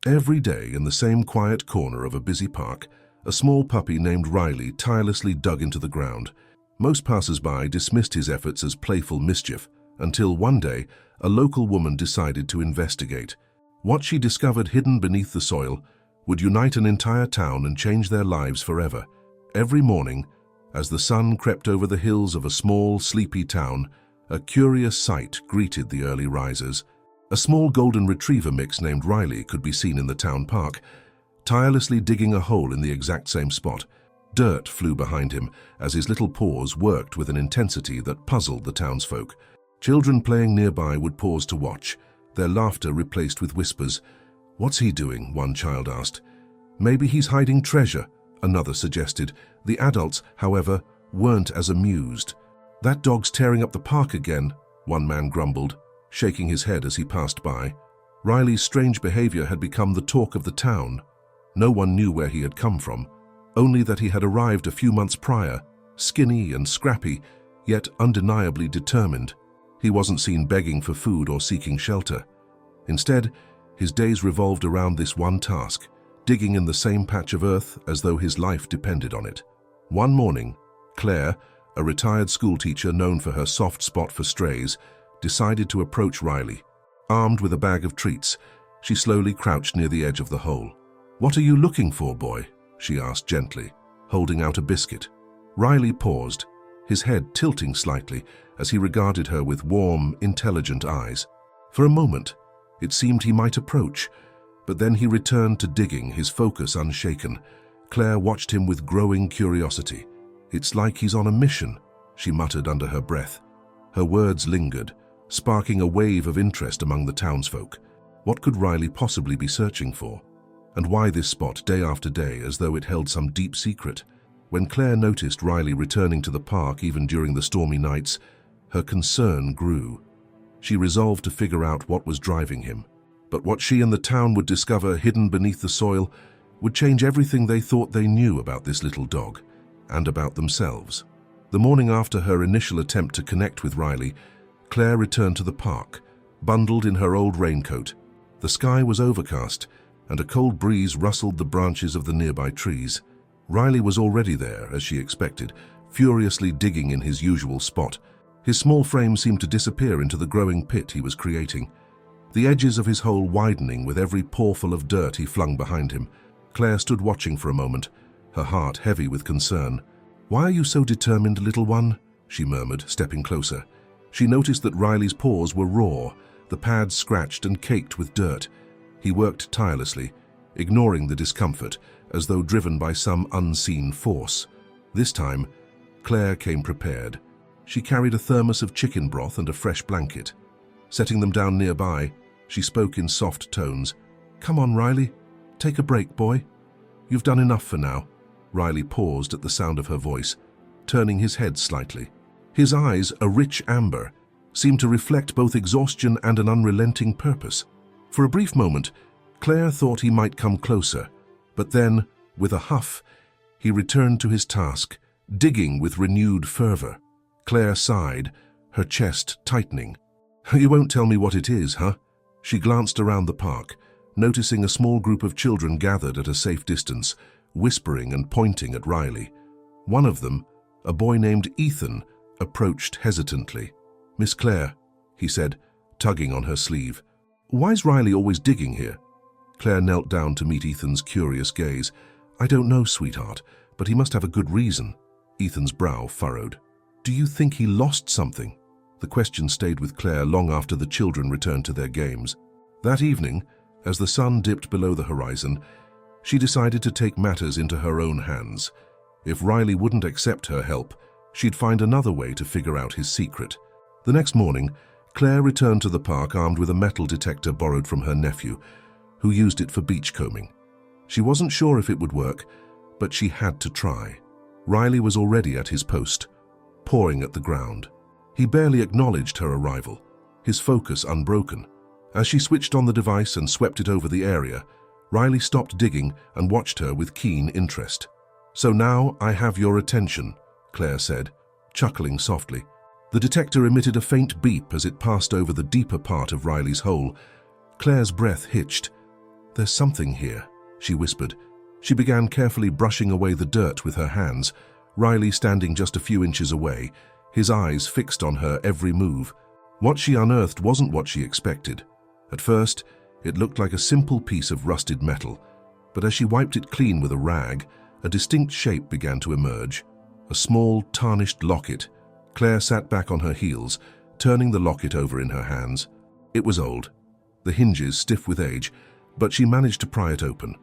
Every day, in the same quiet corner of a busy park, a small puppy named Riley tirelessly dug into the ground. Most passers-by dismissed his efforts as playful mischief, until one day, a local woman decided to investigate. What she discovered hidden beneath the soil would unite an entire town and change their lives forever. Every morning, as the sun crept over the hills of a small, sleepy town, a curious sight greeted the early risers. A small golden retriever mix named Riley could be seen in the town park, tirelessly digging a hole in the exact same spot. Dirt flew behind him as his little paws worked with an intensity that puzzled the townsfolk. Children playing nearby would pause to watch, their laughter replaced with whispers. "What's he doing?" one child asked. "Maybe he's hiding treasure," another suggested. The adults, however, weren't as amused. "That dog's tearing up the park again," one man grumbled, shaking his head as he passed by. Riley's strange behavior had become the talk of the town. No one knew where he had come from, only that he had arrived a few months prior, skinny and scrappy, yet undeniably determined. He wasn't seen begging for food or seeking shelter. Instead, his days revolved around this one task, digging in the same patch of earth as though his life depended on it. One morning, Claire, a retired schoolteacher known for her soft spot for strays, decided to approach Riley. Armed with a bag of treats, she slowly crouched near the edge of the hole. "What are you looking for, boy?" she asked gently, holding out a biscuit. Riley paused, his head tilting slightly as he regarded her with warm, intelligent eyes. For a moment, it seemed he might approach, but then he returned to digging, his focus unshaken. Claire watched him with growing curiosity. "It's like he's on a mission," she muttered under her breath. Her words lingered, sparking a wave of interest among the townsfolk. What could Riley possibly be searching for? And why this spot day after day, as though it held some deep secret? When Claire noticed Riley returning to the park even during the stormy nights, her concern grew. She resolved to figure out what was driving him. But what she and the town would discover hidden beneath the soil would change everything they thought they knew about this little dog, and about themselves. The morning after her initial attempt to connect with Riley, Claire returned to the park, bundled in her old raincoat. The sky was overcast, and a cold breeze rustled the branches of the nearby trees. Riley was already there, as she expected, furiously digging in his usual spot. His small frame seemed to disappear into the growing pit he was creating, the edges of his hole widening with every pawful of dirt he flung behind him. Claire stood watching for a moment, her heart heavy with concern. "Why are you so determined, little one?" she murmured, stepping closer. She noticed that Riley's paws were raw, the pads scratched and caked with dirt. He worked tirelessly, ignoring the discomfort, as though driven by some unseen force. This time, Claire came prepared. She carried a thermos of chicken broth and a fresh blanket. Setting them down nearby, she spoke in soft tones. "Come on, Riley. Take a break, boy. You've done enough for now." Riley paused at the sound of her voice, turning his head slightly. His eyes, a rich amber, seemed to reflect both exhaustion and an unrelenting purpose. For a brief moment, Claire thought he might come closer, but then, with a huff, he returned to his task, digging with renewed fervor. Claire sighed, her chest tightening. "You won't tell me what it is, huh?" She glanced around the park, noticing a small group of children gathered at a safe distance, whispering and pointing at Riley. One of them, a boy named Ethan, approached hesitantly. "Miss Claire," he said, tugging on her sleeve. "Why's Riley always digging here?" Claire knelt down to meet Ethan's curious gaze. "I don't know, sweetheart, but he must have a good reason." Ethan's brow furrowed. "Do you think he lost something?" The question stayed with Claire long after the children returned to their games. That evening, as the sun dipped below the horizon, she decided to take matters into her own hands. If Riley wouldn't accept her help, she'd find another way to figure out his secret. The next morning, Claire returned to the park armed with a metal detector borrowed from her nephew, who used it for beachcombing. She wasn't sure if it would work, but she had to try. Riley was already at his post, pawing at the ground. He barely acknowledged her arrival, his focus unbroken. As she switched on the device and swept it over the area, Riley stopped digging and watched her with keen interest. "So now I have your attention," Claire said, chuckling softly. The detector emitted a faint beep as it passed over the deeper part of Riley's hole. Claire's breath hitched. "There's something here," she whispered. She began carefully brushing away the dirt with her hands, Riley standing just a few inches away, his eyes fixed on her every move. What she unearthed wasn't what she expected. At first, it looked like a simple piece of rusted metal, but as she wiped it clean with a rag, a distinct shape began to emerge. A small, tarnished locket. Claire sat back on her heels, turning the locket over in her hands. It was old, the hinges stiff with age, but she managed to pry it open.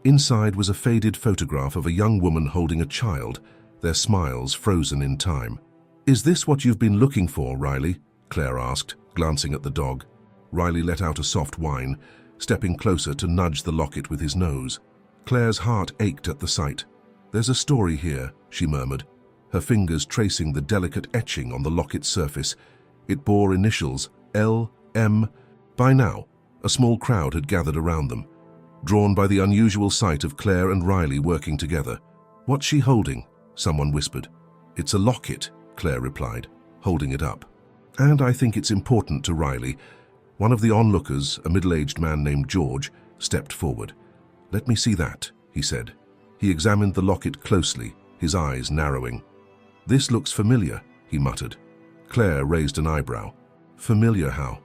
Inside was a faded photograph of a young woman holding a child, their smiles frozen in time. "Is this what you've been looking for, Riley?" Claire asked, glancing at the dog. Riley let out a soft whine, stepping closer to nudge the locket with his nose. Claire's heart ached at the sight. "There's a story here," she murmured, her fingers tracing the delicate etching on the locket's surface. It bore initials L.M. By now, a small crowd had gathered around them, drawn by the unusual sight of Claire and Riley working together. "What's she holding?" someone whispered. "It's a locket," Claire replied, holding it up. "And I think it's important to Riley." One of the onlookers, a middle-aged man named George, stepped forward. "Let me see that," he said. He examined the locket closely, his eyes narrowing. "This looks familiar," he muttered. Claire raised an eyebrow. "Familiar how?"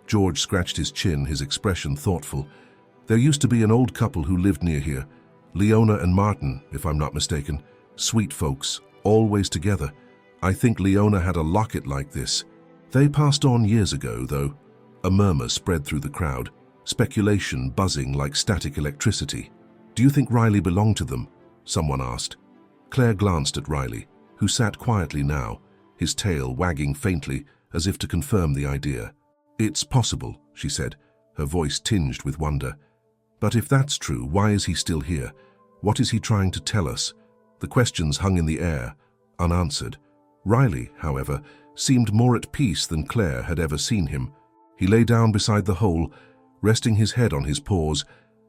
George scratched his chin, his expression thoughtful. "There used to be an old couple who lived near here, Leona and Martin, if I'm not mistaken. Sweet folks, always together. I think Leona had a locket like this. They passed on years ago, though." A murmur spread through the crowd, speculation buzzing like static electricity. "Do you think Riley belonged to them?" someone asked. Claire glanced at Riley, who sat quietly now, his tail wagging faintly as if to confirm the idea. "It's possible," she said, her voice tinged with wonder. "But if that's true, why is he still here? What is he trying to tell us?" The questions hung in the air, unanswered. Riley, however, seemed more at peace than Claire had ever seen him. He lay down beside the hole, resting his head on his paws,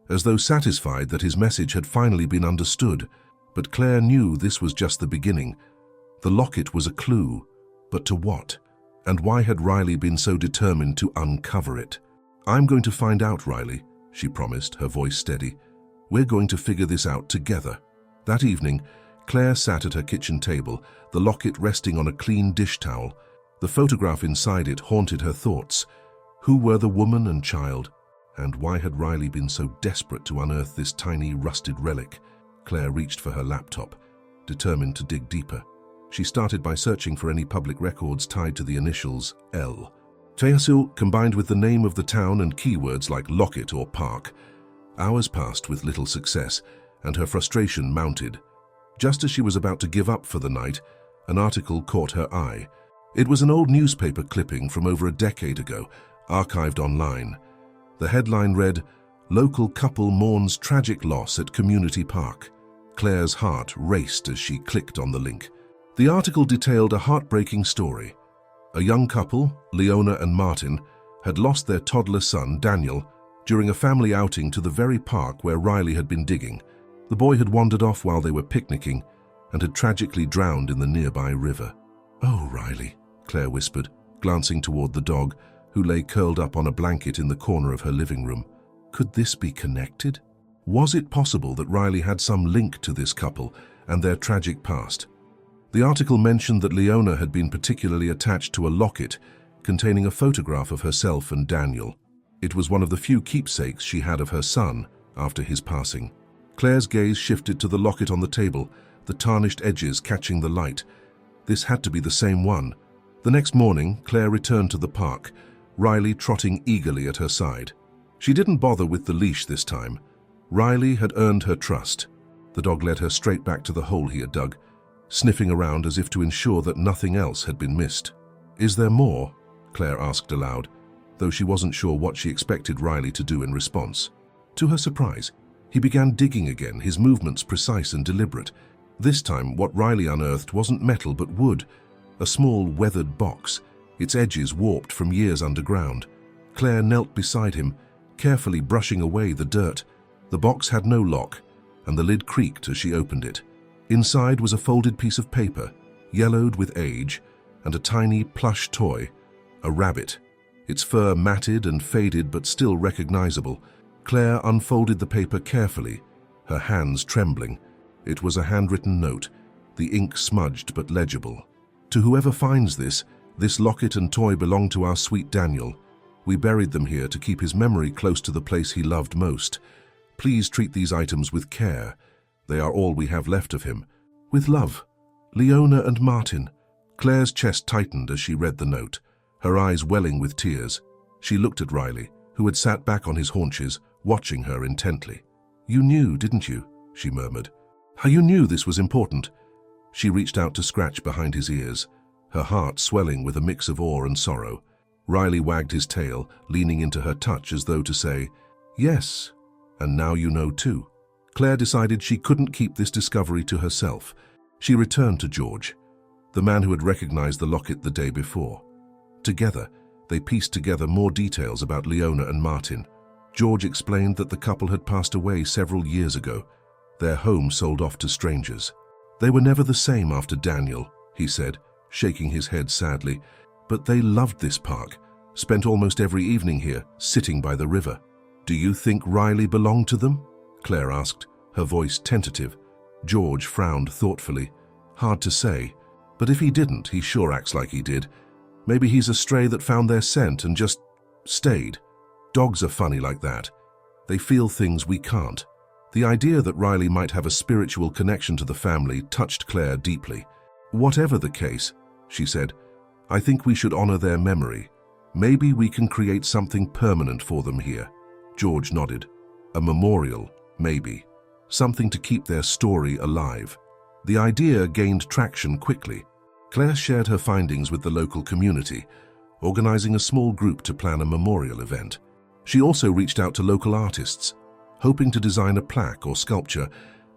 as though satisfied that his message had finally been understood. But Claire knew this was just the beginning. The locket was a clue, but to what? And why had Riley been so determined to uncover it? "I'm going to find out, Riley," she promised, her voice steady. "We're going to figure this out together." That evening, Claire sat at her kitchen table, the locket resting on a clean dish towel. The photograph inside it haunted her thoughts. Who were the woman and child? And why had Riley been so desperate to unearth this tiny, rusted relic? Claire reached for her laptop, determined to dig deeper. She started by searching for any public records tied to the initials L. Teasil combined with the name of the town and keywords like locket or park. Hours passed with little success, and her frustration mounted. Just as she was about to give up for the night, an article caught her eye. It was an old newspaper clipping from over a decade ago, archived online. The headline read, "Local couple mourns tragic loss at community park." Claire's heart raced as she clicked on the link. The article detailed a heartbreaking story. A young couple, Leona and Martin, had lost their toddler son, Daniel, during a family outing to the very park where Riley had been digging. The boy had wandered off while they were picnicking and had tragically drowned in the nearby river. "Oh, Riley," Claire whispered, glancing toward the dog, who lay curled up on a blanket in the corner of her living room. Could this be connected? Was it possible that Riley had some link to this couple and their tragic past? The article mentioned that Leona had been particularly attached to a locket containing a photograph of herself and Daniel. It was one of the few keepsakes she had of her son after his passing. Claire's gaze shifted to the locket on the table, the tarnished edges catching the light. This had to be the same one. The next morning, Claire returned to the park, Riley trotting eagerly at her side. She didn't bother with the leash this time. Riley had earned her trust. The dog led her straight back to the hole he had dug, sniffing around as if to ensure that nothing else had been missed. "Is there more?" Claire asked aloud, though she wasn't sure what she expected Riley to do in response. To her surprise, he began digging again, his movements precise and deliberate. This time, what Riley unearthed wasn't metal but wood, a small weathered box, its edges warped from years underground. Claire knelt beside him, carefully brushing away the dirt. The box had no lock, and the lid creaked as she opened it. Inside was a folded piece of paper, yellowed with age, and a tiny plush toy, a rabbit, its fur matted and faded but still recognizable. Claire unfolded the paper carefully, her hands trembling. It was a handwritten note, the ink smudged but legible. To whoever finds this locket and toy belong to our sweet Daniel. We buried them here to keep his memory close to the place he loved most. Please treat these items with care. They are all we have left of him. With love, Leona and Martin. Claire's chest tightened as she read the note, her eyes welling with tears. She looked at Riley, who had sat back on his haunches, watching her intently. "You knew, didn't you?" she murmured. "How you knew this was important?" She reached out to scratch behind his ears, her heart swelling with a mix of awe and sorrow. Riley wagged his tail, leaning into her touch as though to say, "Yes, and now you know too." Claire decided she couldn't keep this discovery to herself. She returned to George, the man who had recognized the locket the day before. Together, they pieced together more details about Leona and Martin. George explained that the couple had passed away several years ago, their home sold off to strangers. They were never the same after Daniel, he said, shaking his head sadly, but they loved this park, spent almost every evening here, sitting by the river. "Do you think Riley belonged to them?" Claire asked, her voice tentative. George frowned thoughtfully. "Hard to say, but if he didn't, he sure acts like he did. Maybe he's a stray that found their scent and just stayed. Dogs are funny like that. They feel things we can't." The idea that Riley might have a spiritual connection to the family touched Claire deeply. "Whatever the case," she said, "I think we should honor their memory. Maybe we can create something permanent for them here." George nodded. "A memorial, maybe. Something to keep their story alive." The idea gained traction quickly. Claire shared her findings with the local community, organizing a small group to plan a memorial event. She also reached out to local artists, hoping to design a plaque or sculpture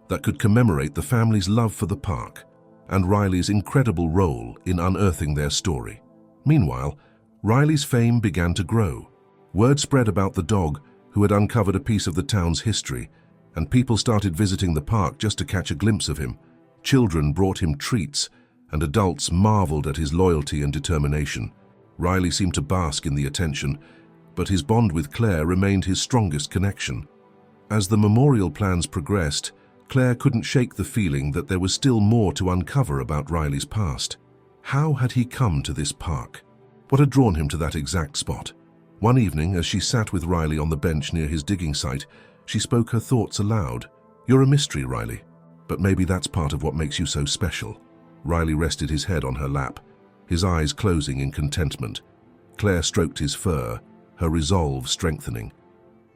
that could commemorate the family's love for the park and Riley's incredible role in unearthing their story. Meanwhile, Riley's fame began to grow. Word spread about the dog who had uncovered a piece of the town's history, and people started visiting the park just to catch a glimpse of him. Children brought him treats, and adults marveled at his loyalty and determination. Riley seemed to bask in the attention, but his bond with Claire remained his strongest connection. As the memorial plans progressed, Claire couldn't shake the feeling that there was still more to uncover about Riley's past. How had he come to this park? What had drawn him to that exact spot? One evening, as she sat with Riley on the bench near his digging site, she spoke her thoughts aloud. "You're a mystery, Riley, but maybe that's part of what makes you so special." Riley rested his head on her lap, his eyes closing in contentment. Claire stroked his fur, her resolve strengthening.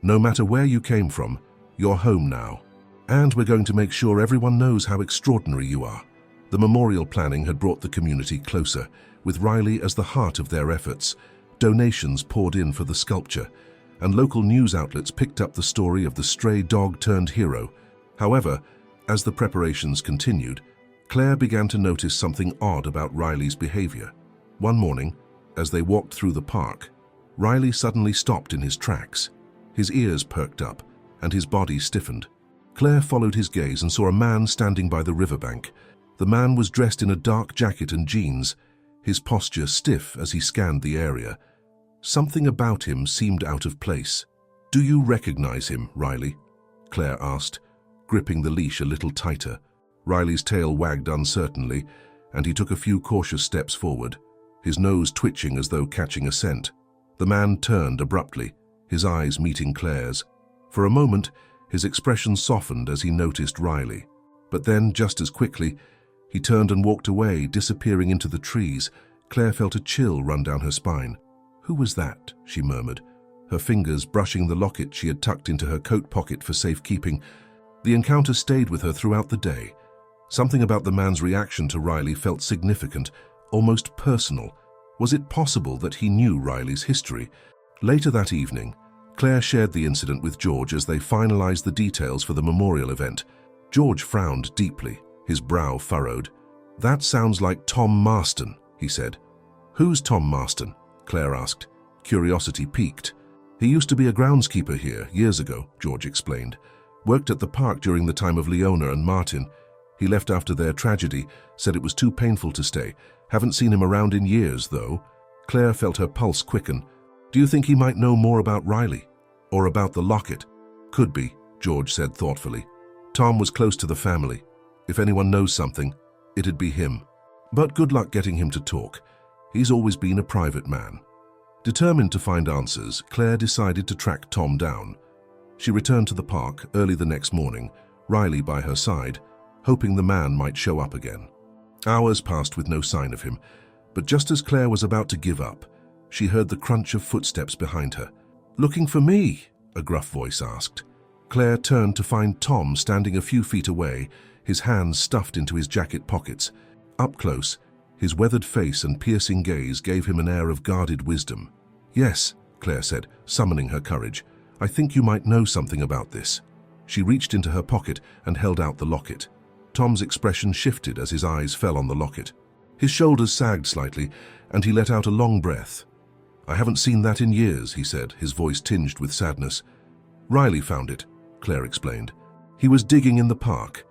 "No matter where you came from, you're home now. And we're going to make sure everyone knows how extraordinary you are." The memorial planning had brought the community closer, with Riley as the heart of their efforts. Donations poured in for the sculpture, and local news outlets picked up the story of the stray dog-turned-hero. However, as the preparations continued, Claire began to notice something odd about Riley's behavior. One morning, as they walked through the park, Riley suddenly stopped in his tracks. His ears perked up, and his body stiffened. Claire followed his gaze and saw a man standing by the riverbank. The man was dressed in a dark jacket and jeans, his posture stiff as he scanned the area. Something about him seemed out of place. "Do you recognize him, Riley?" Claire asked, gripping the leash a little tighter. Riley's tail wagged uncertainly, and he took a few cautious steps forward, his nose twitching as though catching a scent. The man turned abruptly, his eyes meeting Claire's. For a moment, his expression softened as he noticed Riley. But then, just as quickly, he turned and walked away, disappearing into the trees. Claire felt a chill run down her spine. "Who was that?" she murmured, her fingers brushing the locket she had tucked into her coat pocket for safekeeping. The encounter stayed with her throughout the day. Something about the man's reaction to Riley felt significant, almost personal. Was it possible that he knew Riley's history? Later that evening, Claire shared the incident with George as they finalized the details for the memorial event. George frowned deeply, his brow furrowed. "That sounds like Tom Marston," he said. "Who's Tom Marston?" Claire asked, curiosity piqued. "He used to be a groundskeeper here years ago," George explained. "Worked at the park during the time of Leona and Martin. He left after their tragedy, said it was too painful to stay. Haven't seen him around in years, though." Claire felt her pulse quicken. "Do you think he might know more about Riley? Or about the locket?" Could be, George said thoughtfully. Tom was close to the family. If anyone knows something, it'd be him. But good luck getting him to talk. He's always been a private man. Determined to find answers, Claire decided to track Tom down. She returned to the park early the next morning, Riley by her side, hoping the man might show up again. Hours passed with no sign of him, but just as Claire was about to give up, she heard the crunch of footsteps behind her. "Looking for me?" a gruff voice asked. Claire turned to find Tom standing a few feet away, his hands stuffed into his jacket pockets. Up close, his weathered face and piercing gaze gave him an air of guarded wisdom. "Yes," Claire said, summoning her courage. "I think you might know something about this." She reached into her pocket and held out the locket. Tom's expression shifted as his eyes fell on the locket. His shoulders sagged slightly, and he let out a long breath. "I haven't seen that in years," he said, his voice tinged with sadness. "Riley found it," Claire explained. "He was digging in the park,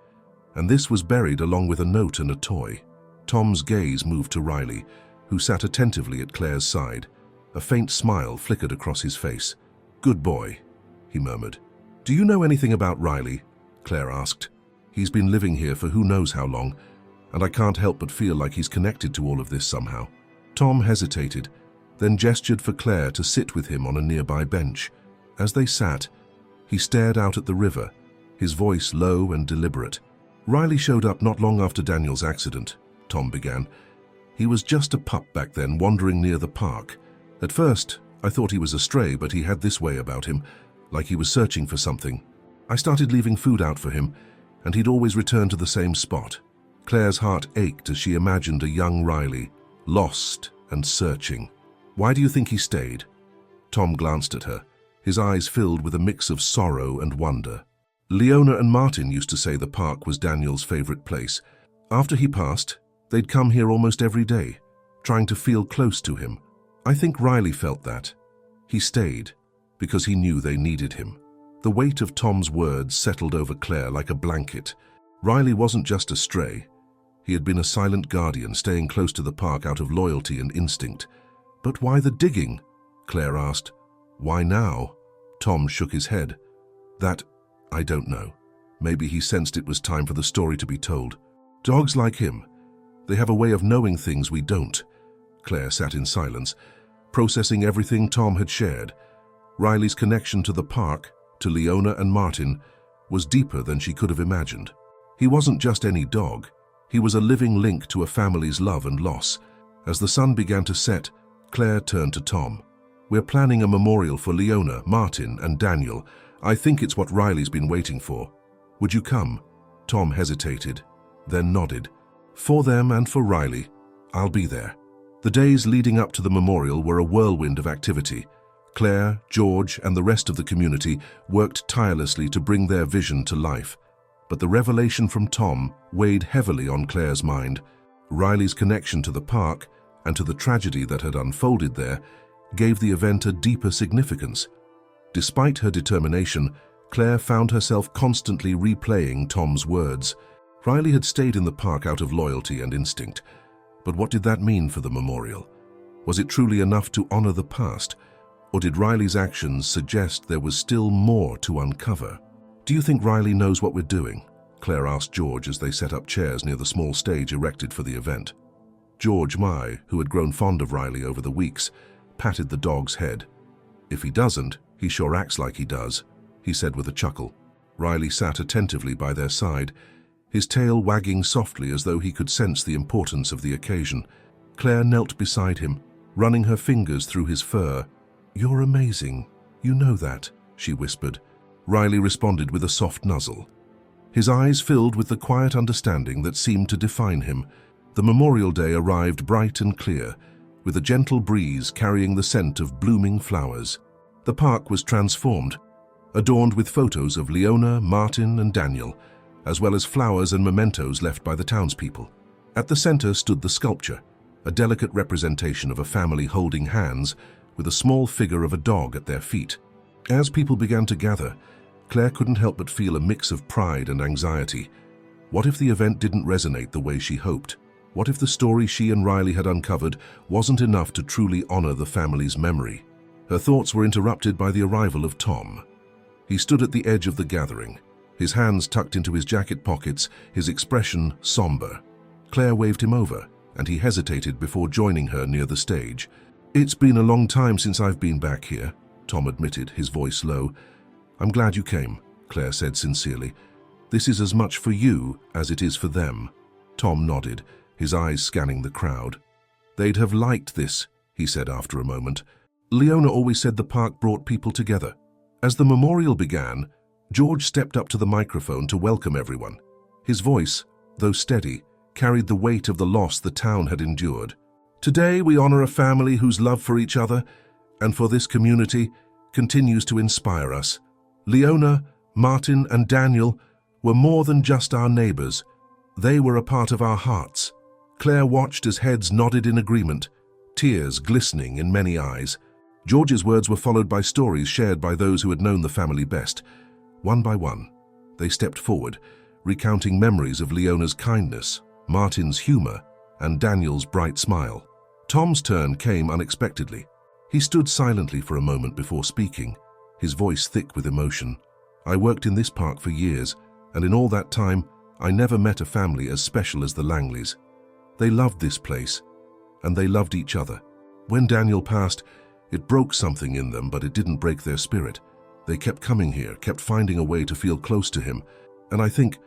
and this was buried along with a note and a toy." Tom's gaze moved to Riley, who sat attentively at Claire's side. A faint smile flickered across his face. "Good boy," he murmured. "Do you know anything about Riley?" Claire asked. "He's been living here for who knows how long, and I can't help but feel like he's connected to all of this somehow." Tom hesitated, then gestured for Claire to sit with him on a nearby bench. As they sat, he stared out at the river, his voice low and deliberate. "Riley showed up not long after Daniel's accident," Tom began. "He was just a pup back then, wandering near the park. At first, I thought he was a stray, but he had this way about him, like he was searching for something. I started leaving food out for him, and he'd always return to the same spot." Claire's heart ached as she imagined a young Riley, lost and searching. "Why do you think he stayed?" Tom glanced at her, his eyes filled with a mix of sorrow and wonder. "Leona and Martin used to say the park was Daniel's favorite place. After he passed, they'd come here almost every day, trying to feel close to him. I think Riley felt that. He stayed because he knew they needed him." The weight of Tom's words settled over Claire like a blanket. Riley wasn't just a stray. He had been a silent guardian, staying close to the park out of loyalty and instinct. "But why the digging?" Claire asked. "Why now?" Tom shook his head. I don't know. Maybe he sensed it was time for the story to be told. Dogs like him, they have a way of knowing things we don't." Claire sat in silence, processing everything Tom had shared. Riley's connection to the park, to Leona and Martin, was deeper than she could have imagined. He wasn't just any dog. He was a living link to a family's love and loss. As the sun began to set, Claire turned to Tom. "We're planning a memorial for Leona, Martin, and Daniel. I think it's what Riley's been waiting for. Would you come?" Tom hesitated, then nodded. "For them and for Riley, I'll be there." The days leading up to the memorial were a whirlwind of activity. Claire, George, and the rest of the community worked tirelessly to bring their vision to life. But the revelation from Tom weighed heavily on Claire's mind. Riley's connection to the park and to the tragedy that had unfolded there gave the event a deeper significance. Despite her determination, Claire found herself constantly replaying Tom's words. Riley had stayed in the park out of loyalty and instinct. But what did that mean for the memorial? Was it truly enough to honor the past? Or did Riley's actions suggest there was still more to uncover? "Do you think Riley knows what we're doing?" Claire asked George as they set up chairs near the small stage erected for the event. George Mai, who had grown fond of Riley over the weeks, patted the dog's head. "If he doesn't, he sure acts like he does," he said with a chuckle. Riley sat attentively by their side, his tail wagging softly as though he could sense the importance of the occasion. Claire knelt beside him, running her fingers through his fur. "You're amazing. You know that," she whispered. Riley responded with a soft nuzzle. His eyes filled with the quiet understanding that seemed to define him. The Memorial Day arrived bright and clear, with a gentle breeze carrying the scent of blooming flowers. The park was transformed, adorned with photos of Leona, Martin, and Daniel, as well as flowers and mementos left by the townspeople. At the center stood the sculpture, a delicate representation of a family holding hands, with a small figure of a dog at their feet. As people began to gather, Claire couldn't help but feel a mix of pride and anxiety. What if the event didn't resonate the way she hoped? What if the story she and Riley had uncovered wasn't enough to truly honor the family's memory? Her thoughts were interrupted by the arrival of Tom. He stood at the edge of the gathering, his hands tucked into his jacket pockets, his expression somber. Claire waved him over, and he hesitated before joining her near the stage. "It's been a long time since I've been back here," Tom admitted, his voice low. "I'm glad you came," Claire said sincerely. "This is as much for you as it is for them." Tom nodded, his eyes scanning the crowd. "They'd have liked this," he said after a moment. "Leona always said the park brought people together." As the memorial began, George stepped up to the microphone to welcome everyone. His voice, though steady, carried the weight of the loss the town had endured. "Today we honor a family whose love for each other and for this community continues to inspire us. Leona, Martin, and Daniel were more than just our neighbors. They were a part of our hearts." Claire watched as heads nodded in agreement, tears glistening in many eyes. George's words were followed by stories shared by those who had known the family best. One by one, they stepped forward, recounting memories of Leona's kindness, Martin's humor, and Daniel's bright smile. Tom's turn came unexpectedly. He stood silently for a moment before speaking, his voice thick with emotion. "I worked in this park for years, and in all that time, I never met a family as special as the Langleys. They loved this place, and they loved each other. When Daniel passed, it broke something in them, but it didn't break their spirit. They kept coming here, kept finding a way to feel close to him, and I think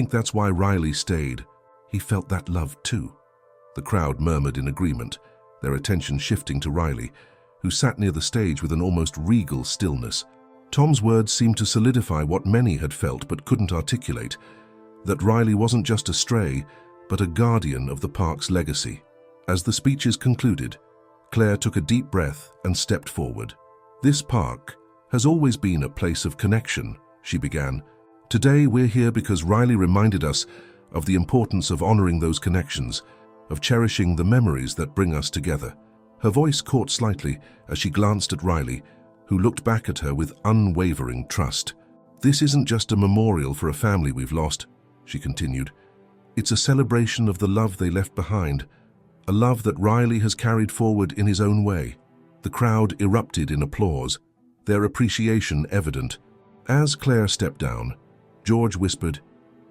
that's why Riley stayed. He felt that love too." The crowd murmured in agreement, their attention shifting to Riley, who sat near the stage with an almost regal stillness. Tom's words seemed to solidify what many had felt but couldn't articulate, that Riley wasn't just a stray, but a guardian of the park's legacy. As the speeches concluded, Claire took a deep breath and stepped forward. "This park has always been a place of connection," she began. "Today we're here because Riley reminded us of the importance of honoring those connections, of cherishing the memories that bring us together." Her voice caught slightly as she glanced at Riley, who looked back at her with unwavering trust. "This isn't just a memorial for a family we've lost," she continued. "It's a celebration of the love they left behind, a love that Riley has carried forward in his own way." The crowd erupted in applause, their appreciation evident. As Claire stepped down, George whispered,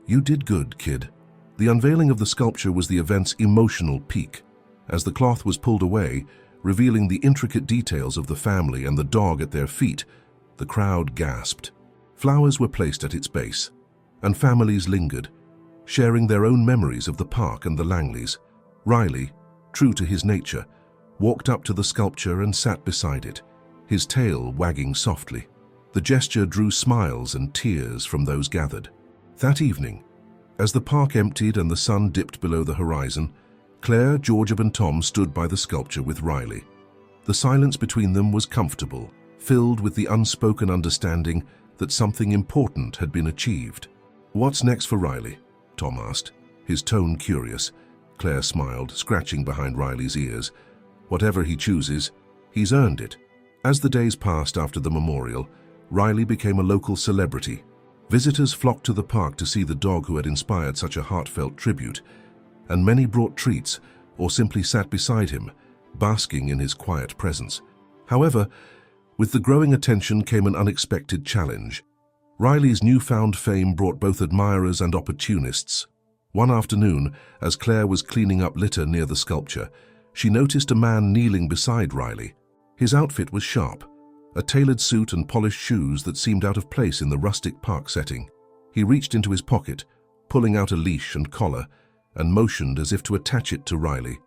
"You did good, kid." The unveiling of the sculpture was the event's emotional peak. As the cloth was pulled away, revealing the intricate details of the family and the dog at their feet, the crowd gasped. Flowers were placed at its base, and families lingered, sharing their own memories of the park and the Langleys. Riley, true to his nature, walked up to the sculpture and sat beside it, his tail wagging softly. The gesture drew smiles and tears from those gathered. That evening, as the park emptied and the sun dipped below the horizon, Claire, George, and Tom stood by the sculpture with Riley. The silence between them was comfortable, filled with the unspoken understanding that something important had been achieved. "What's next for Riley?" Tom asked, his tone curious. Claire smiled, scratching behind Riley's ears. "Whatever he chooses, he's earned it." As the days passed after the memorial, Riley became a local celebrity. Visitors flocked to the park to see the dog who had inspired such a heartfelt tribute, and many brought treats or simply sat beside him, basking in his quiet presence. However, with the growing attention came an unexpected challenge. Riley's newfound fame brought both admirers and opportunists. One afternoon, as Claire was cleaning up litter near the sculpture, she noticed a man kneeling beside Riley. His outfit was sharp, a tailored suit and polished shoes that seemed out of place in the rustic park setting. He reached into his pocket, pulling out a leash and collar, and motioned as if to attach it to Riley.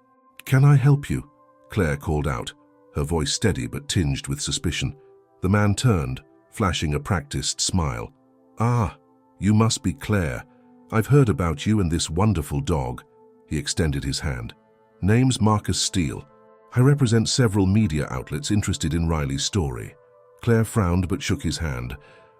"Can I help you?" Claire called out, her voice steady but tinged with suspicion. The man turned, flashing a practiced smile. "Ah, you must be Claire. I've heard about you and this wonderful dog." He extended his hand. "Name's Marcus Steele. I represent several media outlets interested in Riley's story." Claire frowned but shook his hand.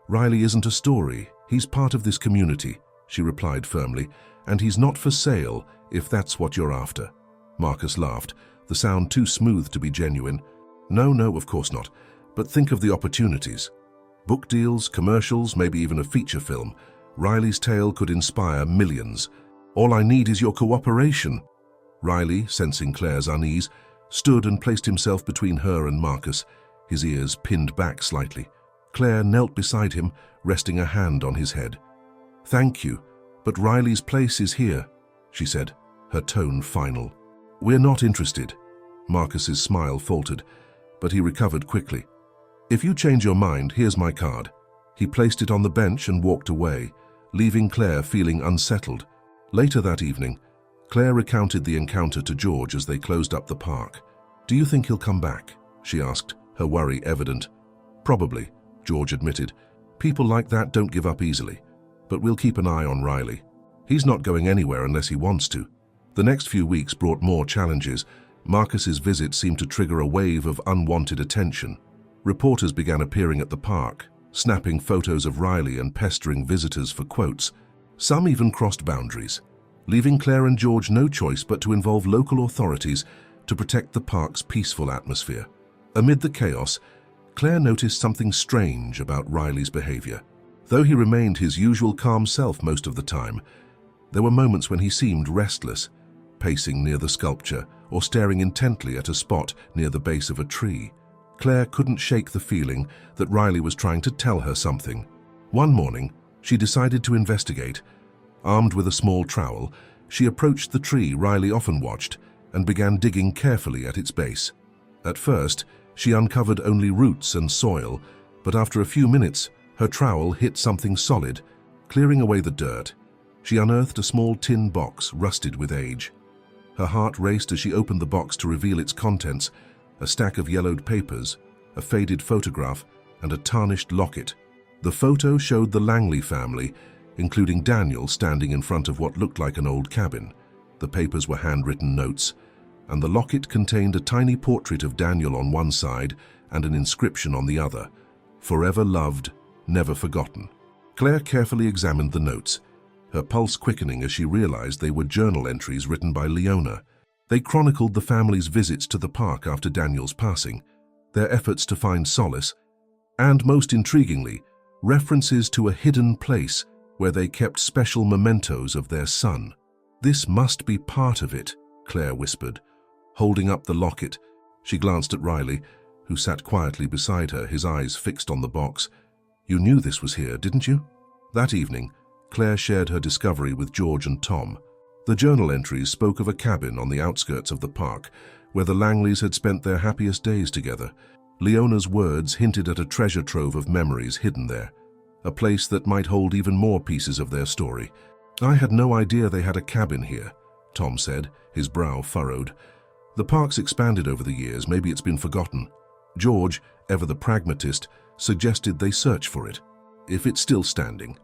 "Riley isn't a story. He's part of this community," she replied firmly, "and he's not for sale, if that's what you're after." Marcus laughed, the sound too smooth to be genuine. No, of course not. But think of the opportunities. Book deals, commercials, maybe even a feature film. Riley's tale could inspire millions. All I need is your cooperation." Riley, sensing Claire's unease, stood and placed himself between her and Marcus, his ears pinned back slightly. Claire knelt beside him, resting a hand on his head. "Thank you, but Riley's place is here," she said, her tone final. "We're not interested." Marcus's smile faltered, but he recovered quickly. "If you change your mind, here's my card." He placed it on the bench and walked away, leaving Claire feeling unsettled. Later that evening, Claire recounted the encounter to George as they closed up the park. "Do you think he'll come back?" she asked, her worry evident. "Probably," George admitted. "People like that don't give up easily. But we'll keep an eye on Riley. He's not going anywhere unless he wants to." The next few weeks brought more challenges. Marcus's visit seemed to trigger a wave of unwanted attention. Reporters began appearing at the park, snapping photos of Riley and pestering visitors for quotes. Some even crossed boundaries, leaving Claire and George no choice but to involve local authorities to protect the park's peaceful atmosphere. Amid the chaos, Claire noticed something strange about Riley's behavior. Though he remained his usual calm self most of the time, there were moments when he seemed restless, pacing near the sculpture or staring intently at a spot near the base of a tree. Claire couldn't shake the feeling that Riley was trying to tell her something. One morning, she decided to investigate. Armed with a small trowel, she approached the tree Riley often watched and began digging carefully at its base. At first, she uncovered only roots and soil, but after a few minutes, her trowel hit something solid, clearing away the dirt. She unearthed a small tin box rusted with age. Her heart raced as she opened the box to reveal its contents: a stack of yellowed papers, a faded photograph, and a tarnished locket. The photo showed the Langley family, including Daniel, standing in front of what looked like an old cabin. The papers were handwritten notes, and the locket contained a tiny portrait of Daniel on one side and an inscription on the other: "Forever loved, never forgotten." Claire carefully examined the notes, her pulse quickening as she realized they were journal entries written by Eleanor. They chronicled the family's visits to the park after Daniel's passing, their efforts to find solace, and, most intriguingly, references to a hidden place where they kept special mementos of their son. "This must be part of it," Claire whispered. Holding up the locket, she glanced at Riley, who sat quietly beside her, his eyes fixed on the box. "You knew this was here, didn't you?" That evening, Claire shared her discovery with George and Tom. The journal entries spoke of a cabin on the outskirts of the park, where the Langleys had spent their happiest days together. Leona's words hinted at a treasure trove of memories hidden there, a place that might hold even more pieces of their story. "I had no idea they had a cabin here," Tom said, his brow furrowed. "The park's expanded over the years, maybe it's been forgotten." George, ever the pragmatist, suggested they search for it. "If it's still standing,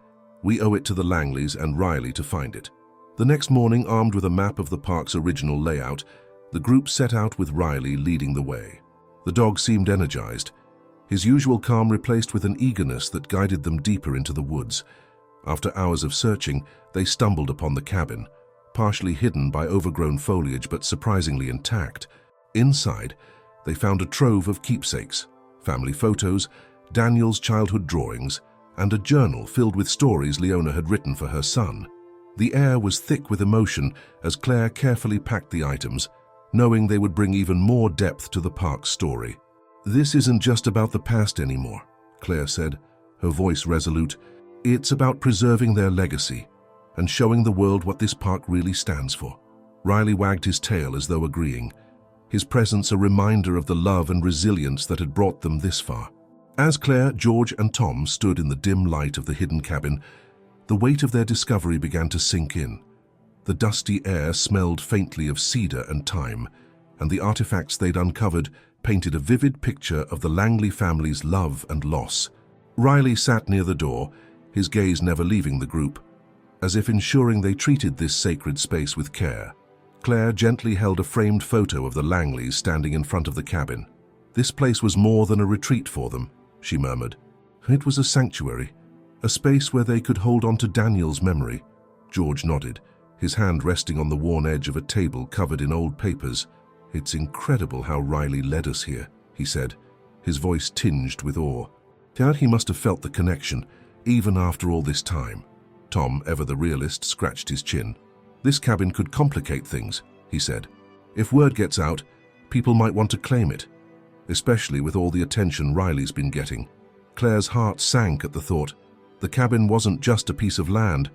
we owe it to the Langleys and Riley to find it." The next morning, armed with a map of the park's original layout, the group set out with Riley leading the way. The dog seemed energized, his usual calm replaced with an eagerness that guided them deeper into the woods. After hours of searching, they stumbled upon the cabin, partially hidden by overgrown foliage but surprisingly intact. Inside, they found a trove of keepsakes, family photos, Daniel's childhood drawings, and a journal filled with stories Leona had written for her son. The air was thick with emotion as Claire carefully packed the items, knowing they would bring even more depth to the park's story. "This isn't just about the past anymore," Claire said, her voice resolute. "It's about preserving their legacy and showing the world what this park really stands for." Riley wagged his tail as though agreeing, his presence a reminder of the love and resilience that had brought them this far. As Claire, George, and Tom stood in the dim light of the hidden cabin, the weight of their discovery began to sink in. The dusty air smelled faintly of cedar and thyme, and the artifacts they'd uncovered painted a vivid picture of the Langley family's love and loss. Riley sat near the door, his gaze never leaving the group, as if ensuring they treated this sacred space with care. Claire gently held a framed photo of the Langleys standing in front of the cabin. "This place was more than a retreat for them," she murmured. "It was a sanctuary, a space where they could hold on to Daniel's memory." George nodded, his hand resting on the worn edge of a table covered in old papers. "It's incredible how Riley led us here," he said, his voice tinged with awe. "Dad, he must have felt the connection, even after all this time." Tom, ever the realist, scratched his chin. "This cabin could complicate things," he said. "If word gets out, people might want to claim it, especially with all the attention Riley's been getting." Claire's heart sank at the thought. The cabin wasn't just a piece of land.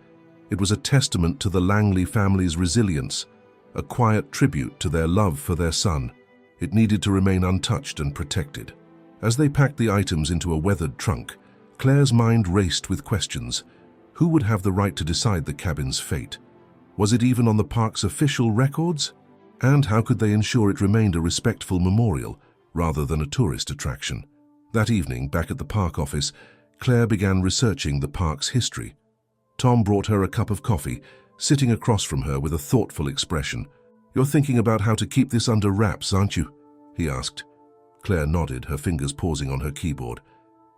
It was a testament to the Langley family's resilience, a quiet tribute to their love for their son. It needed to remain untouched and protected. As they packed the items into a weathered trunk, Claire's mind raced with questions. Who would have the right to decide the cabin's fate? Was it even on the park's official records? And how could they ensure it remained a respectful memorial rather than a tourist attraction? That evening, back at the park office, Claire began researching the park's history. Tom brought her a cup of coffee, sitting across from her with a thoughtful expression. "You're thinking about how to keep this under wraps, aren't you?" he asked. Claire nodded, her fingers pausing on her keyboard.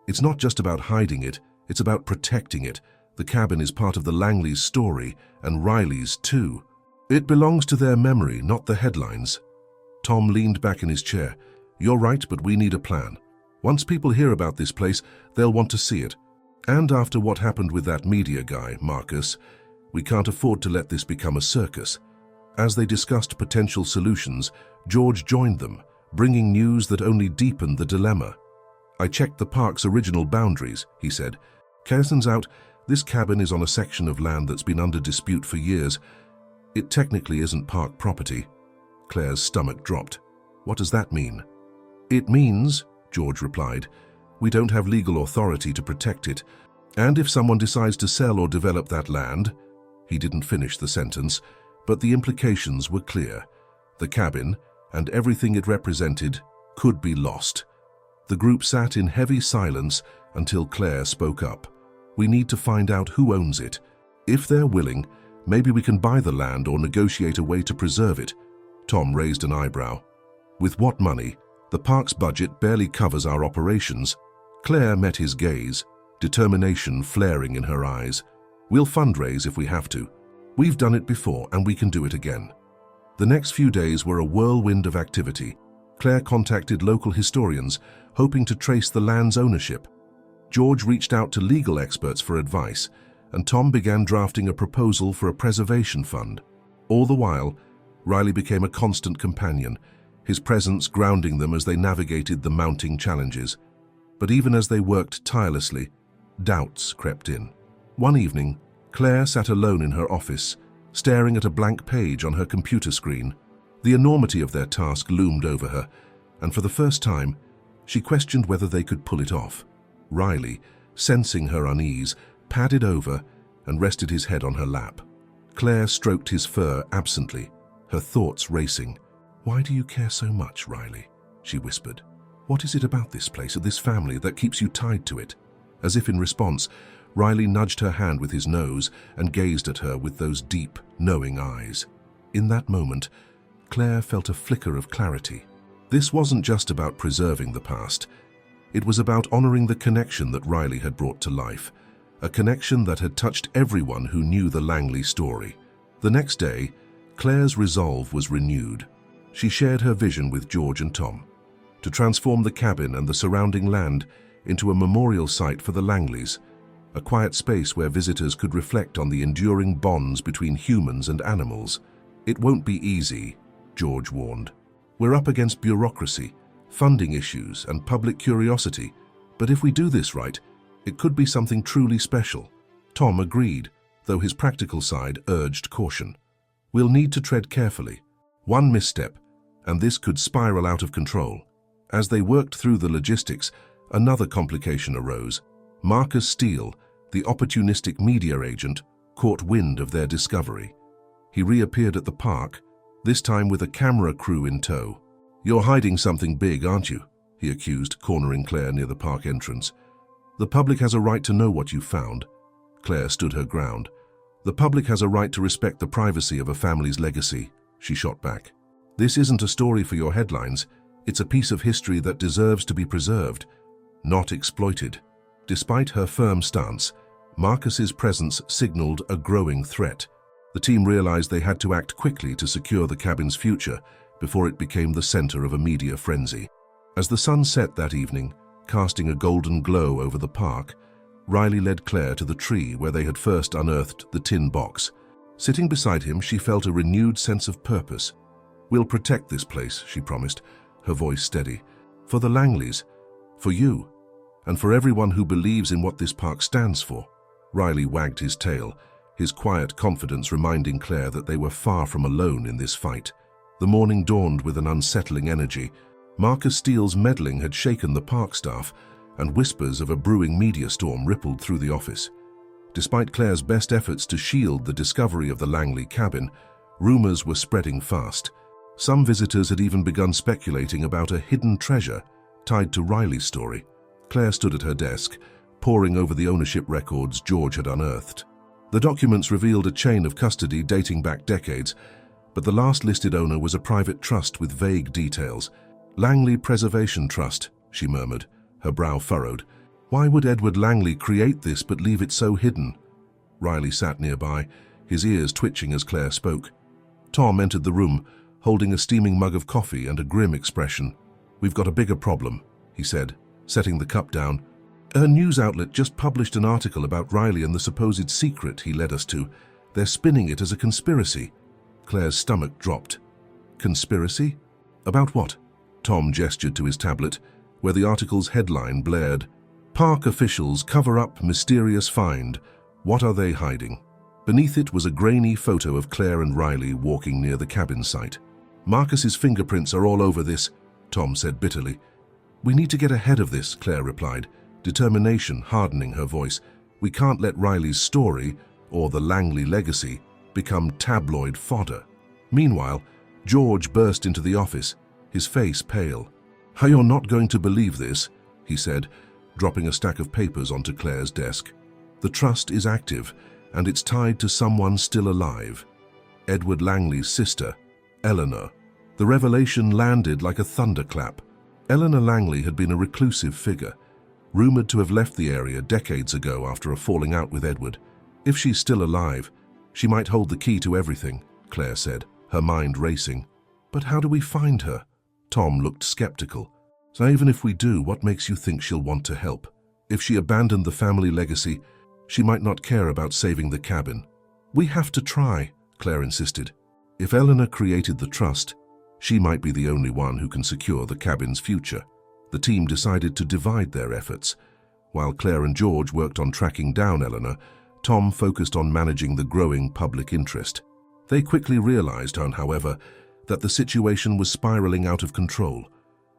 "It's not just about hiding it, it's about protecting it. The cabin is part of the Langleys' story, and Riley's too. It belongs to their memory, not the headlines." Tom leaned back in his chair. "You're right, but we need a plan. Once people hear about this place, they'll want to see it. And after what happened with that media guy, Marcus, we can't afford to let this become a circus." As they discussed potential solutions, George joined them, bringing news that only deepened the dilemma. "I checked the park's original boundaries," he said. "Turns out, this cabin is on a section of land that's been under dispute for years. It technically isn't park property." Claire's stomach dropped. "What does that mean?" "It means," George replied, "we don't have legal authority to protect it. And if someone decides to sell or develop that land—" He didn't finish the sentence, but the implications were clear. The cabin, and everything it represented, could be lost. The group sat in heavy silence until Claire spoke up. "We need to find out who owns it. If they're willing, maybe we can buy the land or negotiate a way to preserve it." Tom raised an eyebrow. "With what money? The park's budget barely covers our operations." Claire met his gaze, determination flaring in her eyes. "We'll fundraise if we have to. We've done it before and we can do it again." The next few days were a whirlwind of activity. Claire contacted local historians, hoping to trace the land's ownership. George reached out to legal experts for advice, and Tom began drafting a proposal for a preservation fund. All the while, Riley became a constant companion, his presence grounding them as they navigated the mounting challenges. But even as they worked tirelessly, doubts crept in. One evening, Claire sat alone in her office, staring at a blank page on her computer screen. The enormity of their task loomed over her, and for the first time, she questioned whether they could pull it off. Riley, sensing her unease, padded over and rested his head on her lap. Claire stroked his fur absently, her thoughts racing. "Why do you care so much, Riley?" she whispered. "What is it about this place or this family that keeps you tied to it?" As if in response, Riley nudged her hand with his nose and gazed at her with those deep, knowing eyes. In that moment, Claire felt a flicker of clarity. This wasn't just about preserving the past. It was about honoring the connection that Riley had brought to life, a connection that had touched everyone who knew the Langley story. The next day, Claire's resolve was renewed. She shared her vision with George and Tom, to transform the cabin and the surrounding land into a memorial site for the Langleys, a quiet space where visitors could reflect on the enduring bonds between humans and animals. "It won't be easy," George warned. "We're up against bureaucracy, funding issues, and public curiosity, but if we do this right, it could be something truly special." Tom agreed, though his practical side urged caution. "We'll need to tread carefully. One misstep, and this could spiral out of control." As they worked through the logistics, another complication arose. Marcus Steele, the opportunistic media agent, caught wind of their discovery. He reappeared at the park, this time with a camera crew in tow. "You're hiding something big, aren't you?" he accused, cornering Claire near the park entrance. "The public has a right to know what you found." Claire stood her ground. "The public has a right to respect the privacy of a family's legacy," she shot back. "This isn't a story for your headlines. It's a piece of history that deserves to be preserved, not exploited." Despite her firm stance, Marcus's presence signaled a growing threat. The team realized they had to act quickly to secure the cabin's future before it became the center of a media frenzy. As the sun set that evening, casting a golden glow over the park, Riley led Claire to the tree where they had first unearthed the tin box. Sitting beside him, she felt a renewed sense of purpose. "We'll protect this place," she promised, her voice steady. "For the Langleys. For you." and for everyone who believes in what this park stands for. Riley wagged his tail, his quiet confidence reminding Claire that they were far from alone in this fight. The morning dawned with an unsettling energy. Marcus Steele's meddling had shaken the park staff, and whispers of a brewing media storm rippled through the office. Despite Claire's best efforts to shield the discovery of the Langley cabin, rumors were spreading fast. Some visitors had even begun speculating about a hidden treasure tied to Riley's story. Claire stood at her desk, poring over the ownership records George had unearthed. The documents revealed a chain of custody dating back decades, but the last listed owner was a private trust with vague details. "Langley Preservation Trust," she murmured, her brow furrowed. "Why would Edward Langley create this but leave it so hidden?" Riley sat nearby, his ears twitching as Claire spoke. Tom entered the room, holding a steaming mug of coffee and a grim expression. "We've got a bigger problem," he said, setting the cup down. "A news outlet just published an article about Riley and the supposed secret he led us to. They're spinning it as a conspiracy." Claire's stomach dropped. "Conspiracy? About what?" Tom gestured to his tablet, where the article's headline blared, "Park officials cover up mysterious find. What are they hiding?" Beneath it was a grainy photo of Claire and Riley walking near the cabin site. "Marcus's fingerprints are all over this," Tom said bitterly. "We need to get ahead of this," Claire replied, determination hardening her voice. "We can't let Riley's story, or the Langley legacy, become tabloid fodder." Meanwhile, George burst into the office, his face pale. "You're not going to believe this," he said, dropping a stack of papers onto Claire's desk. "The trust is active, and it's tied to someone still alive. Edward Langley's sister, Eleanor." The revelation landed like a thunderclap. Eleanor Langley had been a reclusive figure, rumored to have left the area decades ago after a falling out with Edward. "If she's still alive, she might hold the key to everything," Claire said, her mind racing. "But how do we find her?" Tom looked skeptical. "So even if we do, what makes you think she'll want to help? If she abandoned the family legacy, she might not care about saving the cabin." "We have to try," Claire insisted. "If Eleanor created the trust, she might be the only one who can secure the cabin's future." The team decided to divide their efforts. While Claire and George worked on tracking down Eleanor, Tom focused on managing the growing public interest. They quickly realized, however, that the situation was spiraling out of control.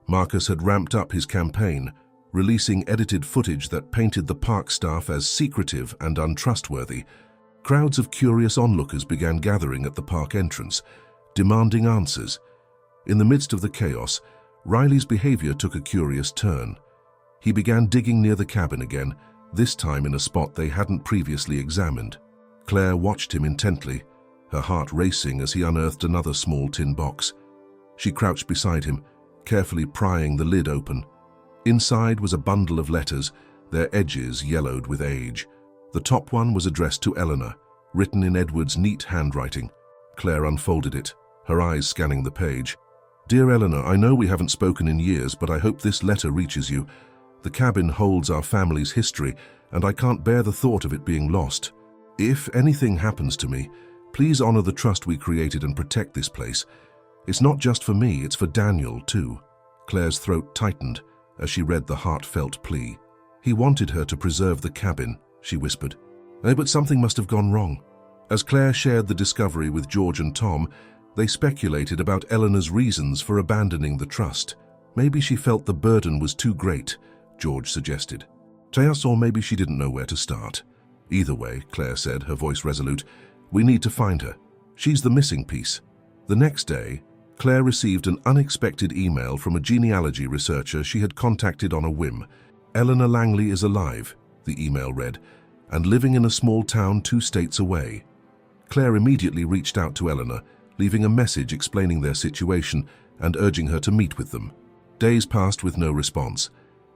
Marcus had ramped up his campaign, releasing edited footage that painted the park staff as secretive and untrustworthy. Crowds of curious onlookers began gathering at the park entrance, demanding answers. In the midst of the chaos, Riley's behavior took a curious turn. He began digging near the cabin again, this time in a spot they hadn't previously examined. Claire watched him intently, her heart racing as he unearthed another small tin box. She crouched beside him, carefully prying the lid open. Inside was a bundle of letters, their edges yellowed with age. The top one was addressed to Eleanor, written in Edward's neat handwriting. Claire unfolded it, her eyes scanning the page. "Dear Eleanor, I know we haven't spoken in years, but I hope this letter reaches you. The cabin holds our family's history, and I can't bear the thought of it being lost. If anything happens to me, please honor the trust we created and protect this place. It's not just for me, it's for Daniel, too." Claire's throat tightened as she read the heartfelt plea. "He wanted her to preserve the cabin," she whispered. But something must have gone wrong. As Claire shared the discovery with George and Tom, they speculated about Eleanor's reasons for abandoning the trust. "Maybe she felt the burden was too great," George suggested. Or maybe she didn't know where to start. "Either way," Claire said, her voice resolute, "we need to find her. She's the missing piece." The next day, Claire received an unexpected email from a genealogy researcher she had contacted on a whim. "Eleanor Langley is alive," the email read, "and living in a small town 2 states away." Claire immediately reached out to Eleanor, leaving a message explaining their situation and urging her to meet with them. Days passed with no response,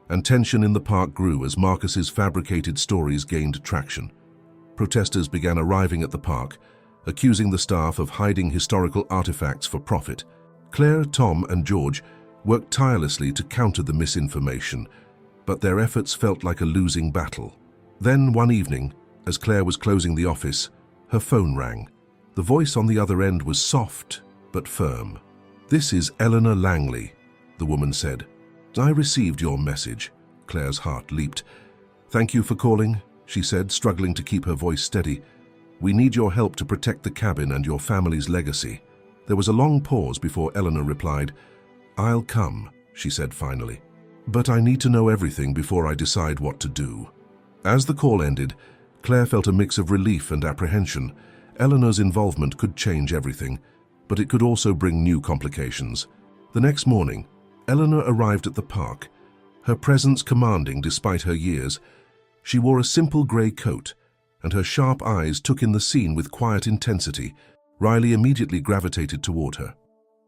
and tension in the park grew as Marcus's fabricated stories gained traction. Protesters began arriving at the park, accusing the staff of hiding historical artifacts for profit. Claire, Tom, and George worked tirelessly to counter the misinformation, but their efforts felt like a losing battle. Then, one evening, as Claire was closing the office, her phone rang. The voice on the other end was soft but firm. "This is Eleanor Langley," the woman said. "I received your message," Claire's heart leaped. "Thank you for calling," she said, struggling to keep her voice steady. "We need your help to protect the cabin and your family's legacy." There was a long pause before Eleanor replied. "I'll come," she said finally. "But I need to know everything before I decide what to do." As the call ended, Claire felt a mix of relief and apprehension. Eleanor's involvement could change everything, but it could also bring new complications. The next morning, Eleanor arrived at the park, her presence commanding despite her years. She wore a simple grey coat, and her sharp eyes took in the scene with quiet intensity. Riley immediately gravitated toward her,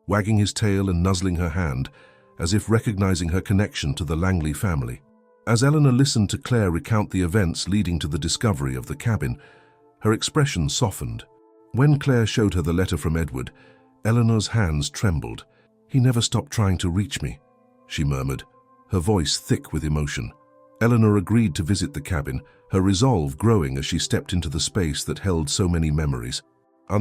wagging his tail and nuzzling her hand, as if recognizing her connection to the Langley family. As Eleanor listened to Claire recount the events leading to the discovery of the cabin, her expression softened. When Claire showed her the letter from Edward, Eleanor's hands trembled. "He never stopped trying to reach me," she murmured, her voice thick with emotion. Eleanor agreed to visit the cabin, her resolve growing as she stepped into the space that held so many memories.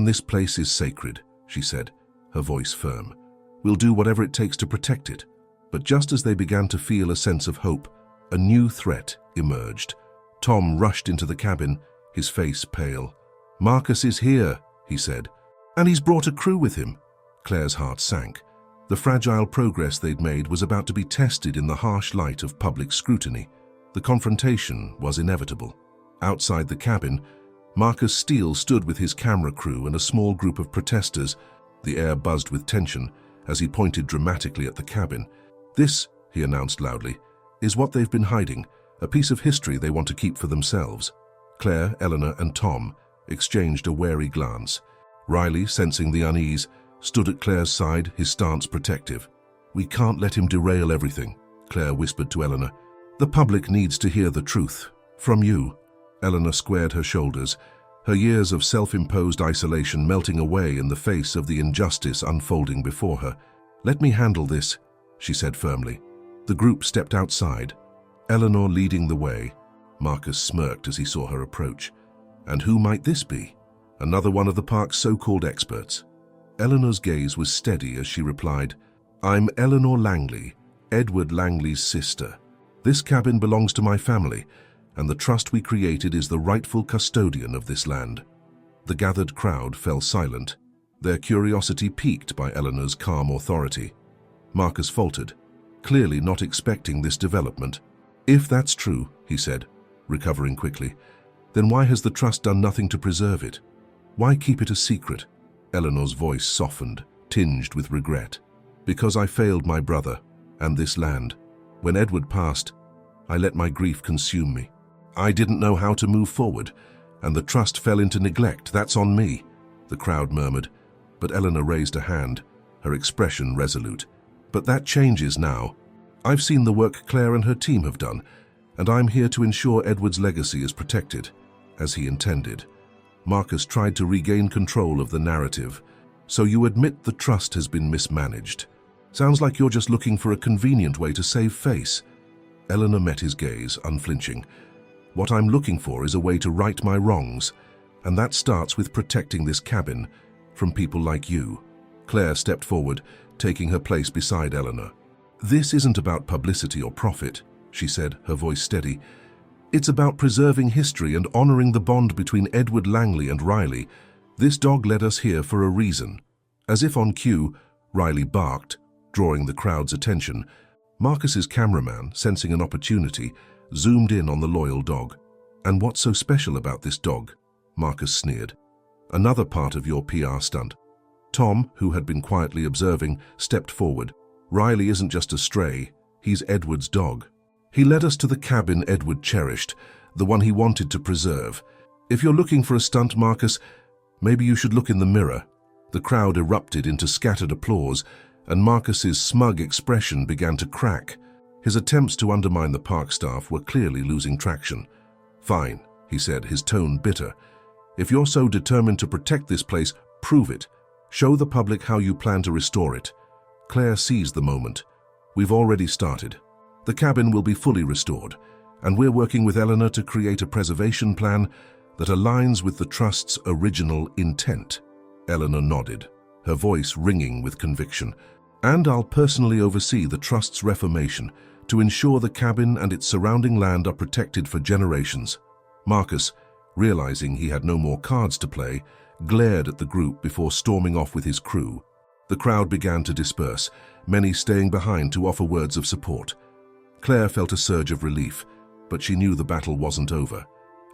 "This place is sacred," she said, her voice firm. "We'll do whatever it takes to protect it." But just as they began to feel a sense of hope, a new threat emerged. Tom rushed into the cabin, his face pale. "Marcus is here," he said. "And he's brought a crew with him." Claire's heart sank. The fragile progress they'd made was about to be tested in the harsh light of public scrutiny. The confrontation was inevitable. Outside the cabin, Marcus Steele stood with his camera crew and a small group of protesters. The air buzzed with tension as he pointed dramatically at the cabin. "This," he announced loudly, "is what they've been hiding, a piece of history they want to keep for themselves." Claire, Eleanor, and Tom exchanged a wary glance. Riley, sensing the unease, stood at Claire's side, his stance protective. "We can't let him derail everything," Claire whispered to Eleanor. "The public needs to hear the truth. From you." Eleanor squared her shoulders, her years of self-imposed isolation melting away in the face of the injustice unfolding before her. "Let me handle this," she said firmly. The group stepped outside, Eleanor leading the way. Marcus smirked as he saw her approach. And who might this be? Another one of the park's so-called experts. Eleanor's gaze was steady as she replied, "I'm Eleanor Langley, Edward Langley's sister. This cabin belongs to my family, and the trust we created is the rightful custodian of this land." The gathered crowd fell silent, their curiosity piqued by Eleanor's calm authority. Marcus faltered, clearly not expecting this development. "If that's true," he said, recovering quickly, "then why has the trust done nothing to preserve it? Why keep it a secret?" Eleanor's voice softened, tinged with regret. "Because I failed my brother and this land. When Edward passed, I let my grief consume me. I didn't know how to move forward, and the trust fell into neglect. That's on me," the crowd murmured, but Eleanor raised a hand, her expression resolute. "But that changes now. I've seen the work Claire and her team have done, and I'm here to ensure Edward's legacy is protected, as he intended." Marcus tried to regain control of the narrative. "So you admit the trust has been mismanaged? Sounds like you're just looking for a convenient way to save face." Eleanor met his gaze, unflinching. "What I'm looking for is a way to right my wrongs, and that starts with protecting this cabin from people like you." Claire stepped forward, taking her place beside Eleanor. "This isn't about publicity or profit," she said, her voice steady. "It's about preserving history and honoring the bond between Edward Langley and Riley. This dog led us here for a reason." As if on cue, Riley barked, drawing the crowd's attention. Marcus's cameraman, sensing an opportunity, zoomed in on the loyal dog. "And what's so special about this dog?" Marcus sneered. "Another part of your PR stunt." Tom, who had been quietly observing, stepped forward. "Riley isn't just a stray, he's Edward's dog. He led us to the cabin Edward cherished, the one he wanted to preserve. If you're looking for a stunt, Marcus, maybe you should look in the mirror." The crowd erupted into scattered applause, and Marcus's smug expression began to crack. His attempts to undermine the park staff were clearly losing traction. "Fine," he said, his tone bitter. "If you're so determined to protect this place, prove it. Show the public how you plan to restore it." Claire seized the moment. "We've already started. The cabin will be fully restored, and we're working with Eleanor to create a preservation plan that aligns with the trust's original intent." Eleanor nodded, her voice ringing with conviction. "And I'll personally oversee the trust's reformation to ensure the cabin and its surrounding land are protected for generations. Marcus, realizing he had no more cards to play, glared at the group before storming off with his crew. The crowd began to disperse, many staying behind to offer words of support. Claire felt a surge of relief, but she knew the battle wasn't over.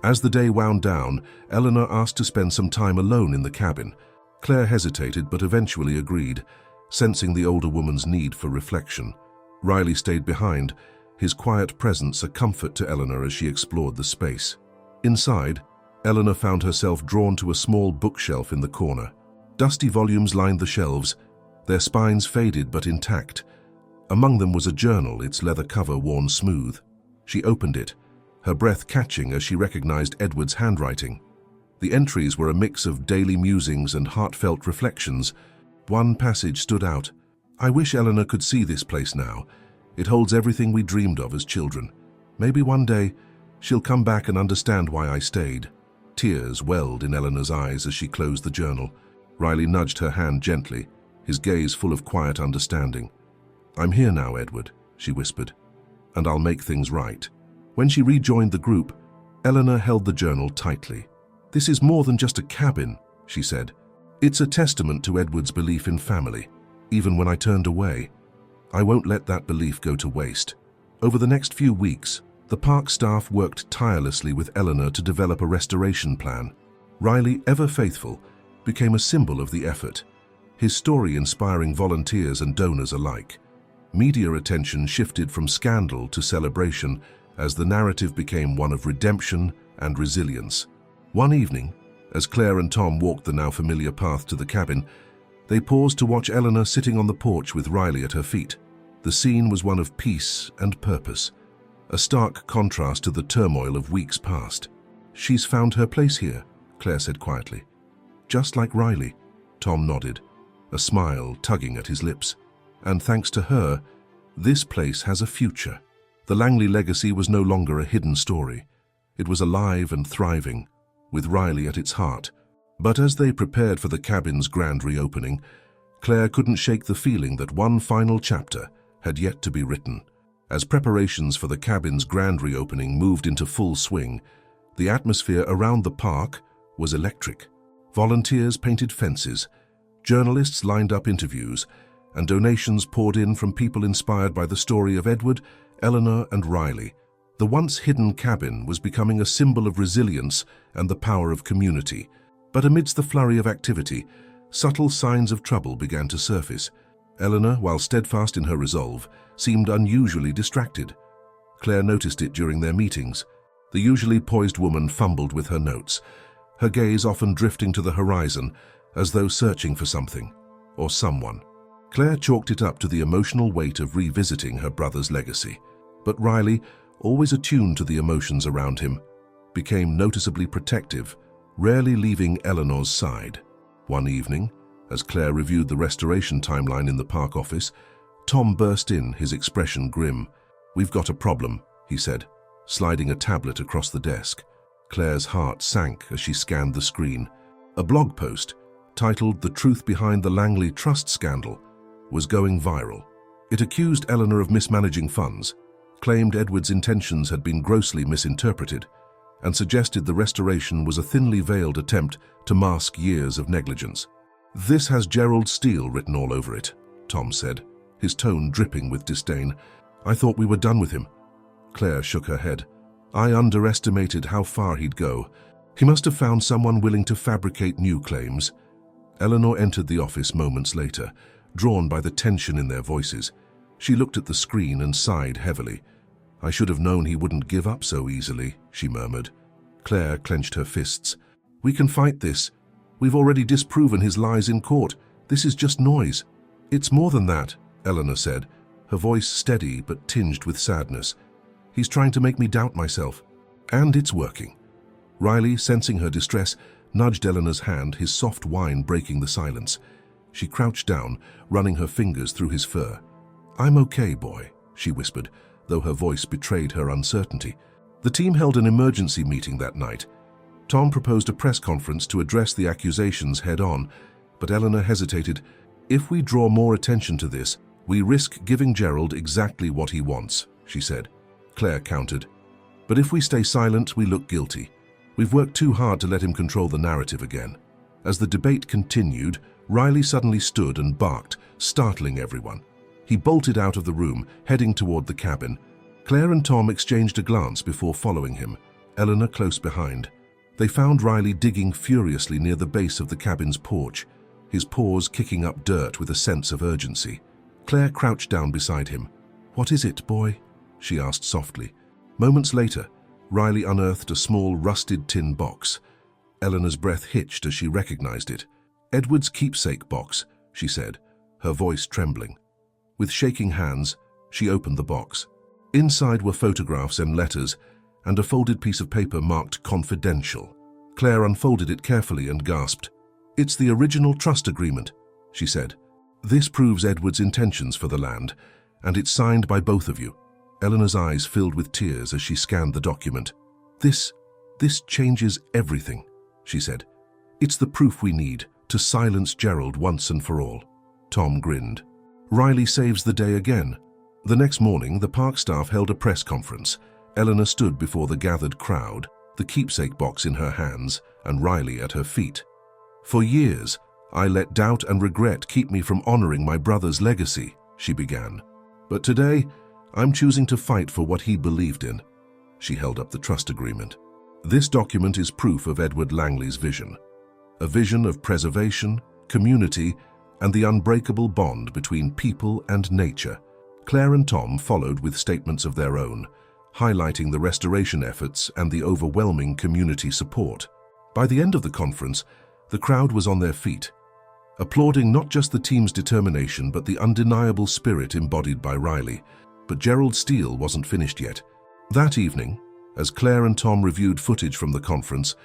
As the day wound down, Eleanor asked to spend some time alone in the cabin. Claire hesitated but eventually agreed, sensing the older woman's need for reflection. Riley stayed behind, his quiet presence a comfort to Eleanor as she explored the space. Inside, Eleanor found herself drawn to a small bookshelf in the corner. Dusty volumes lined the shelves, their spines faded but intact. Among them was a journal, its leather cover worn smooth. She opened it, her breath catching as she recognized Edward's handwriting. The entries were a mix of daily musings and heartfelt reflections. One passage stood out. "I wish Eleanor could see this place now. It holds everything we dreamed of as children. Maybe one day she'll come back and understand why I stayed." Tears welled in Eleanor's eyes as she closed the journal. Riley nudged her hand gently, his gaze full of quiet understanding. "I'm here now, Edward," she whispered, "and I'll make things right." When she rejoined the group, Eleanor held the journal tightly. "This is more than just a cabin," she said. "It's a testament to Edward's belief in family, even when I turned away. I won't let that belief go to waste." Over the next few weeks, the park staff worked tirelessly with Eleanor to develop a restoration plan. Riley, ever faithful, became a symbol of the effort, his story inspiring volunteers and donors alike. Media attention shifted from scandal to celebration as the narrative became one of redemption and resilience. One evening, as Claire and Tom walked the now familiar path to the cabin, they paused to watch Eleanor sitting on the porch with Riley at her feet. The scene was one of peace and purpose, a stark contrast to the turmoil of weeks past. "She's found her place here," Claire said quietly. "Just like Riley," Tom nodded, a smile tugging at his lips. "And thanks to her, this place has a future." The Langley legacy was no longer a hidden story. It was alive and thriving, with Riley at its heart. But as they prepared for the cabin's grand reopening, Claire couldn't shake the feeling that one final chapter had yet to be written. As preparations for the cabin's grand reopening moved into full swing, the atmosphere around the park was electric. Volunteers painted fences, journalists lined up interviews, and donations poured in from people inspired by the story of Edward, Eleanor, and Riley. The once hidden cabin was becoming a symbol of resilience and the power of community. But amidst the flurry of activity, subtle signs of trouble began to surface. Eleanor, while steadfast in her resolve, seemed unusually distracted. Claire noticed it during their meetings. The usually poised woman fumbled with her notes, her gaze often drifting to the horizon as though searching for something or someone. Claire chalked it up to the emotional weight of revisiting her brother's legacy. But Riley, always attuned to the emotions around him, became noticeably protective, rarely leaving Eleanor's side. One evening, as Claire reviewed the restoration timeline in the park office, Tom burst in, his expression grim. "We've got a problem," he said, sliding a tablet across the desk. Claire's heart sank as she scanned the screen. A blog post, titled "The Truth Behind the Langley Trust Scandal," was going viral. It accused Eleanor of mismanaging funds, claimed Edward's intentions had been grossly misinterpreted, and suggested the restoration was a thinly veiled attempt to mask years of negligence. "This has Gerald Steele written all over it," Tom said, his tone dripping with disdain. "I thought we were done with him." Claire shook her head. "I underestimated how far he'd go. He must have found someone willing to fabricate new claims." Eleanor entered the office moments later, drawn by the tension in their voices. She looked at the screen and sighed heavily. "I should have known he wouldn't give up so easily," she murmured. Claire clenched her fists. "We can fight this. We've already disproven his lies in court. This is just noise." "It's more than that," Eleanor said, her voice steady but tinged with sadness. "He's trying to make me doubt myself. And it's working." Riley, sensing her distress, nudged Eleanor's hand, his soft whine breaking the silence. She crouched down, running her fingers through his fur. "I'm okay, boy," she whispered, though her voice betrayed her uncertainty. The team held an emergency meeting that night. Tom proposed a press conference to address the accusations head-on, but Eleanor hesitated. "If we draw more attention to this, we risk giving Gerald exactly what he wants." she said. Claire countered. "But if we stay silent, we look guilty. We've worked too hard to let him control the narrative again." As the debate continued, Riley suddenly stood and barked, startling everyone. He bolted out of the room, heading toward the cabin. Claire and Tom exchanged a glance before following him, Eleanor close behind. They found Riley digging furiously near the base of the cabin's porch, his paws kicking up dirt with a sense of urgency. Claire crouched down beside him. "What is it, boy?" she asked softly. Moments later, Riley unearthed a small, rusted tin box. Eleanor's breath hitched as she recognized it. "Edward's keepsake box," she said, her voice trembling. With shaking hands, she opened the box. Inside were photographs and letters, and a folded piece of paper marked confidential. Claire unfolded it carefully and gasped. "It's the original trust agreement," she said. "This proves Edward's intentions for the land, and it's signed by both of you." Eleanor's eyes filled with tears as she scanned the document. This changes everything," she said. "It's the proof we need to silence Gerald once and for all." Tom grinned. Riley saves the day again. The next morning, the park staff held a press conference. Eleanor stood before the gathered crowd, the keepsake box in her hands and Riley at her feet. "For years, I let doubt and regret keep me from honoring my brother's legacy," she began. "But today, I'm choosing to fight for what he believed in." She held up the trust agreement. "This document is proof of Edward Langley's vision. A vision of preservation, community, and the unbreakable bond between people and nature." Claire and Tom followed with statements of their own, highlighting the restoration efforts and the overwhelming community support. By the end of the conference, the crowd was on their feet, applauding not just the team's determination but the undeniable spirit embodied by Riley. But Gerald Steele wasn't finished yet. That evening, as Claire and Tom reviewed footage from the conference,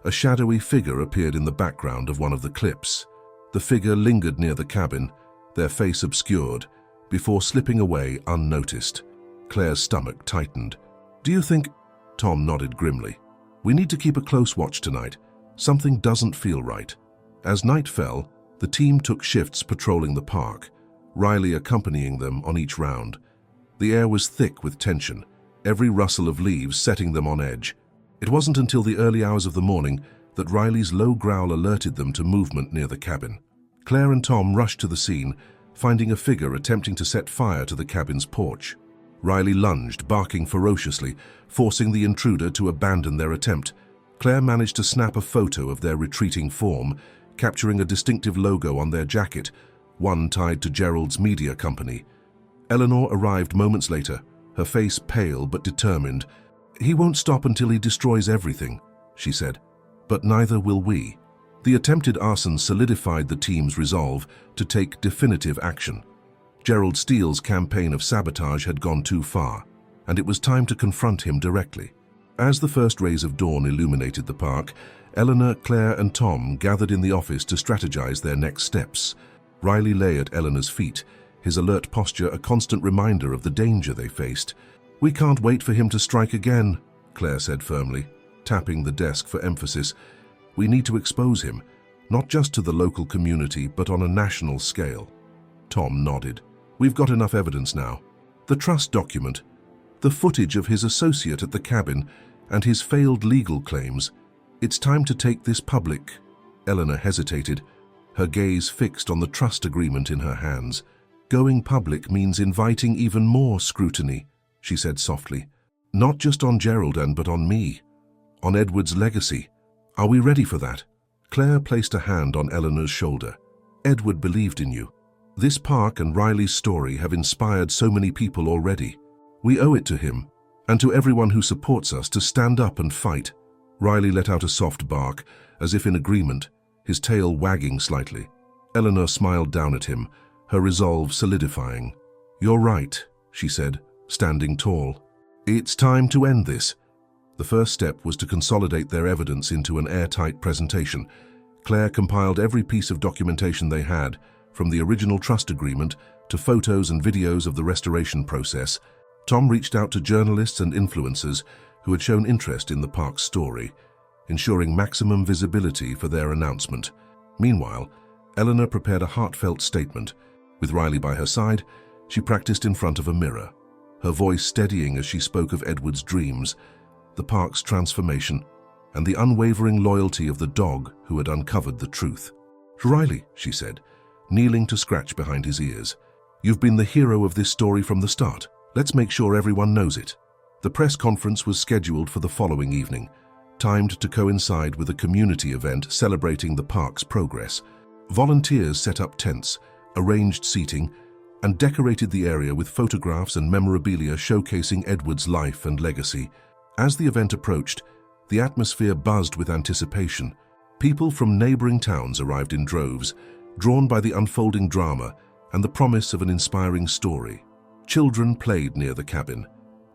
a shadowy figure appeared in the background of one of the clips. The figure lingered near the cabin, their face obscured, before slipping away unnoticed. Claire's stomach tightened. "Do you think—" Tom nodded grimly. "We need to keep a close watch tonight. Something doesn't feel right." As night fell, the team took shifts patrolling the park, Riley accompanying them on each round. The air was thick with tension, every rustle of leaves setting them on edge. It wasn't until the early hours of the morning that Riley's low growl alerted them to movement near the cabin. Claire and Tom rushed to the scene, finding a figure attempting to set fire to the cabin's porch. Riley lunged, barking ferociously, forcing the intruder to abandon their attempt. Claire managed to snap a photo of their retreating form, capturing a distinctive logo on their jacket, one tied to Gerald's media company. Eleanor arrived moments later, her face pale but determined. "He won't stop until he destroys everything," she said. "But neither will we." The attempted arson solidified the team's resolve to take definitive action. Gerald Steele's campaign of sabotage had gone too far, and it was time to confront him directly. As the first rays of dawn illuminated the park, Eleanor, Claire, and Tom gathered in the office to strategize their next steps. Riley lay at Eleanor's feet, his alert posture a constant reminder of the danger they faced. "We can't wait for him to strike again," Claire said firmly, tapping the desk for emphasis. "We need to expose him, not just to the local community, but on a national scale." Tom nodded. "We've got enough evidence now. The trust document, the footage of his associate at the cabin, and his failed legal claims. It's time to take this public." Eleanor hesitated, her gaze fixed on the trust agreement in her hands. "Going public means inviting even more scrutiny," she said softly. "Not just on Gerald but on me, on Edward's legacy. Are we ready for that?" Claire placed a hand on Eleanor's shoulder. "Edward believed in you. This park and Riley's story have inspired so many people already. We owe it to him, and to everyone who supports us, to stand up and fight." Riley let out a soft bark, as if in agreement, his tail wagging slightly. Eleanor smiled down at him, her resolve solidifying. "You're right," she said, standing tall. "It's time to end this." The first step was to consolidate their evidence into an airtight presentation. Claire compiled every piece of documentation they had, from the original trust agreement to photos and videos of the restoration process. Tom reached out to journalists and influencers who had shown interest in the park's story, ensuring maximum visibility for their announcement. Meanwhile, Eleanor prepared a heartfelt statement. With Riley by her side, she practiced in front of a mirror. her voice steadying as she spoke of Edward's dreams, the park's transformation, and the unwavering loyalty of the dog who had uncovered the truth. "Riley," she said, kneeling to scratch behind his ears, "you've been the hero of this story from the start. Let's make sure everyone knows it." The press conference was scheduled for the following evening, timed to coincide with a community event celebrating the park's progress. Volunteers set up tents, arranged seating, and decorated the area with photographs and memorabilia showcasing Edward's life and legacy. As the event approached, the atmosphere buzzed with anticipation. People from neighboring towns arrived in droves, drawn by the unfolding drama and the promise of an inspiring story. Children played near the cabin,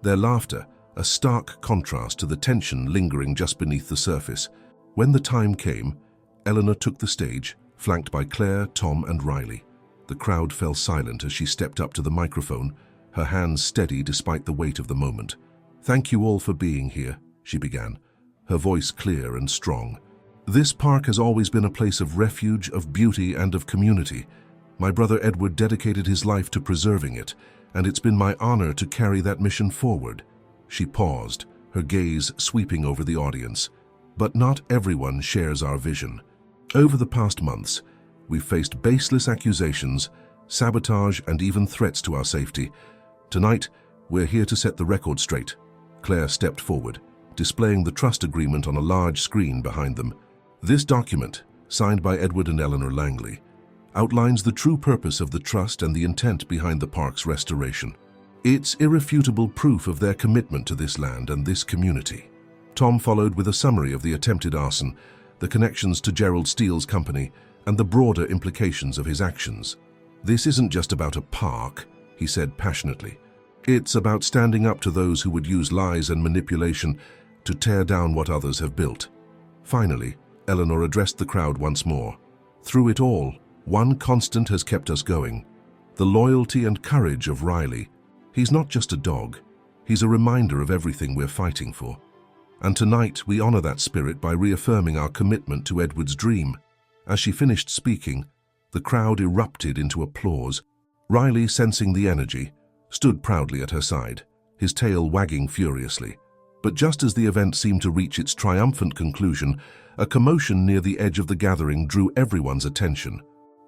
their laughter a stark contrast to the tension lingering just beneath the surface. When the time came, Eleanor took the stage, flanked by Claire, Tom, and Riley. The crowd fell silent as she stepped up to the microphone, her hands steady despite the weight of the moment. "Thank you all for being here," she began, her voice clear and strong. "This park has always been a place of refuge, of beauty, and of community. My brother Edward dedicated his life to preserving it, and it's been my honor to carry that mission forward." She paused, her gaze sweeping over the audience. "But not everyone shares our vision. Over the past months, we've faced baseless accusations, sabotage, and even threats to our safety. Tonight, we're here to set the record straight." Claire stepped forward, displaying the trust agreement on a large screen behind them. "This document, signed by Edward and Eleanor Langley, outlines the true purpose of the trust and the intent behind the park's restoration. It's irrefutable proof of their commitment to this land and this community." Tom followed with a summary of the attempted arson, the connections to Gerald Steele's company, and the broader implications of his actions. "This isn't just about a park," he said passionately. "It's about standing up to those who would use lies and manipulation to tear down what others have built." Finally, Eleanor addressed the crowd once more. "Through it all, one constant has kept us going: the loyalty and courage of Riley. He's not just a dog, he's a reminder of everything we're fighting for. And tonight we honor that spirit by reaffirming our commitment to Edward's dream." As she finished speaking, the crowd erupted into applause. Riley, sensing the energy, stood proudly at her side, his tail wagging furiously. But just as the event seemed to reach its triumphant conclusion, a commotion near the edge of the gathering drew everyone's attention.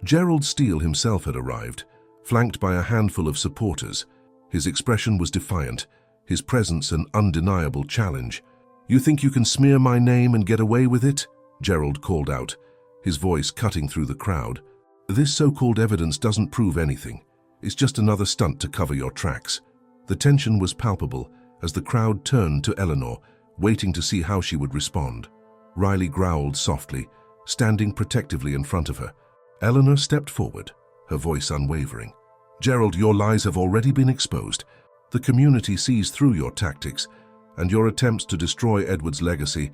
Gerald Steele himself had arrived, flanked by a handful of supporters. His expression was defiant, his presence an undeniable challenge. "You think you can smear my name and get away with it?" Gerald called out, his voice cutting through the crowd. "This so-called evidence doesn't prove anything. It's just another stunt to cover your tracks." The tension was palpable as the crowd turned to Eleanor, waiting to see how she would respond. Riley growled softly, standing protectively in front of her. Eleanor stepped forward, her voice unwavering. "Gerald, your lies have already been exposed. The community sees through your tactics, and your attempts to destroy Edward's legacy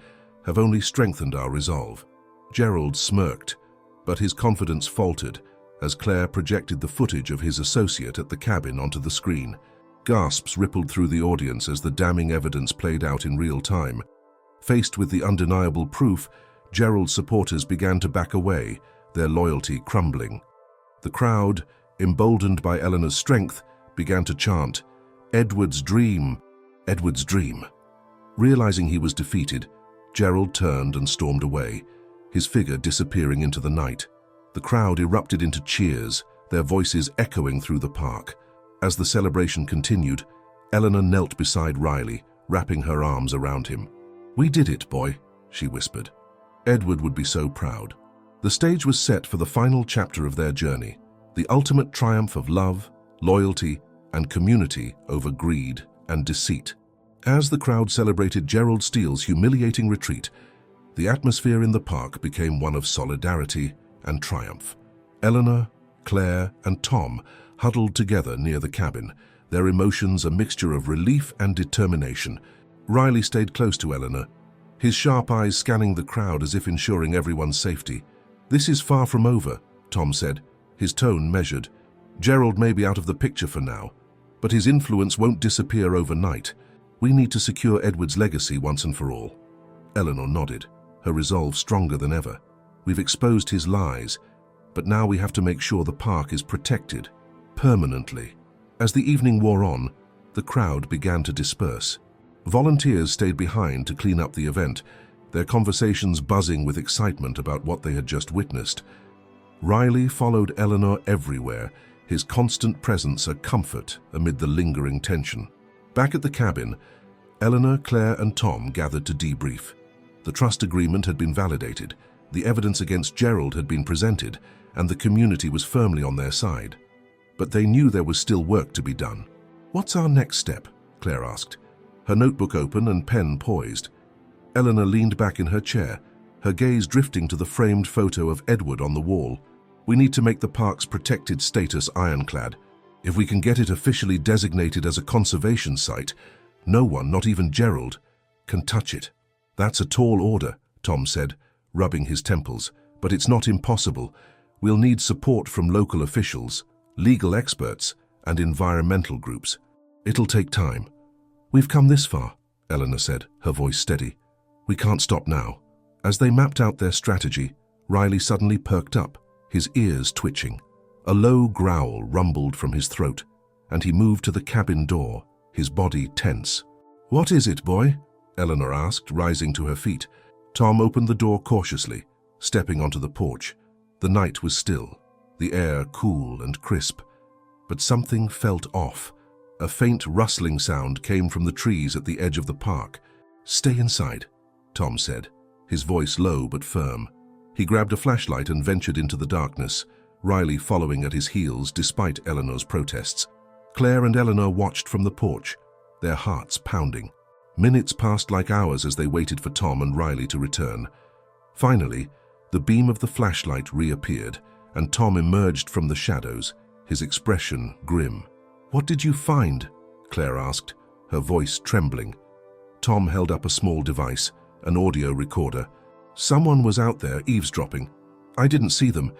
have only strengthened our resolve." Gerald smirked, but his confidence faltered as Claire projected the footage of his associate at the cabin onto the screen. Gasps rippled through the audience as the damning evidence played out in real time. Faced with the undeniable proof, Gerald's supporters began to back away, their loyalty crumbling. The crowd, emboldened by Eleanor's strength, began to chant, "Edward's dream! Edward's dream!" Realizing he was defeated, Gerald turned and stormed away, his figure disappearing into the night. The crowd erupted into cheers, their voices echoing through the park. As the celebration continued, Eleanor knelt beside Riley, wrapping her arms around him. "We did it, boy," she whispered. Edward would be so proud. The stage was set for the final chapter of their journey, the ultimate triumph of love, loyalty, and community over greed and deceit. As the crowd celebrated Gerald Steele's humiliating retreat, the atmosphere in the park became one of solidarity and triumph. Eleanor, Claire, and Tom huddled together near the cabin, their emotions a mixture of relief and determination. Riley stayed close to Eleanor, his sharp eyes scanning the crowd as if ensuring everyone's safety. "This is far from over," Tom said, his tone measured. "Gerald may be out of the picture for now, but his influence won't disappear overnight. We need to secure Edward's legacy once and for all." Eleanor nodded, her resolve stronger than ever. "We've exposed his lies, but now we have to make sure the park is protected, permanently." As the evening wore on, the crowd began to disperse. Volunteers stayed behind to clean up the event, their conversations buzzing with excitement about what they had just witnessed. Riley followed Eleanor everywhere, his constant presence a comfort amid the lingering tension. Back at the cabin, Eleanor, Claire, and Tom gathered to debrief. The trust agreement had been validated, the evidence against Gerald had been presented, and the community was firmly on their side. But they knew there was still work to be done. "What's our next step?" Claire asked, her notebook open and pen poised. Eleanor leaned back in her chair, her gaze drifting to the framed photo of Edward on the wall. "We need to make the park's protected status ironclad. If we can get it officially designated as a conservation site, no one, not even Gerald, can touch it." "That's a tall order," Tom said, rubbing his temples, "but it's not impossible. We'll need support from local officials, legal experts, and environmental groups. It'll take time." "We've come this far," Eleanor said, her voice steady. "We can't stop now." As they mapped out their strategy, Riley suddenly perked up, his ears twitching. A low growl rumbled from his throat, and he moved to the cabin door, his body tense. "What is it, boy?" Eleanor asked, rising to her feet. Tom opened the door cautiously, stepping onto the porch. The night was still, the air cool and crisp. But something felt off. A faint rustling sound came from the trees at the edge of the park. "Stay inside," Tom said, his voice low but firm. He grabbed a flashlight and ventured into the darkness, Riley following at his heels despite Eleanor's protests. Claire and Eleanor watched from the porch, their hearts pounding. Minutes passed like hours as they waited for Tom and Riley to return. Finally, the beam of the flashlight reappeared, and Tom emerged from the shadows, his expression grim. "What did you find?" Claire asked, her voice trembling. Tom held up a small device, an audio recorder. "Someone was out there eavesdropping. I didn't see them,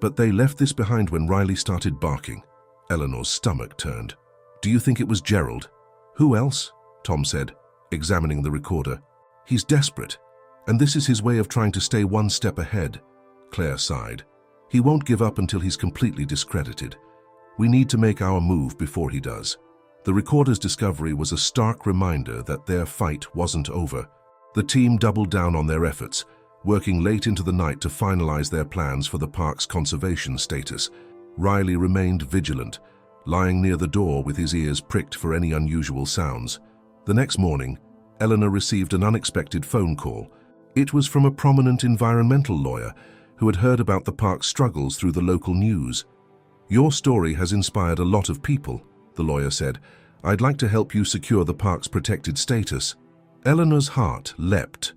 but they left this behind when Riley started barking." Eleanor's stomach turned. "Do you think it was Gerald?" "Who else?" Tom said, examining the recorder. "He's desperate, and this is his way of trying to stay one step ahead." Claire sighed. "He won't give up until he's completely discredited. We need to make our move before he does." The recorder's discovery was a stark reminder that their fight wasn't over. The team doubled down on their efforts, working late into the night to finalize their plans for the park's conservation status. Riley remained vigilant, lying near the door with his ears pricked for any unusual sounds. The next morning, Eleanor received an unexpected phone call. It was from a prominent environmental lawyer who had heard about the park's struggles through the local news. "Your story has inspired a lot of people," the lawyer said. "I'd like to help you secure the park's protected status." Eleanor's heart leapt.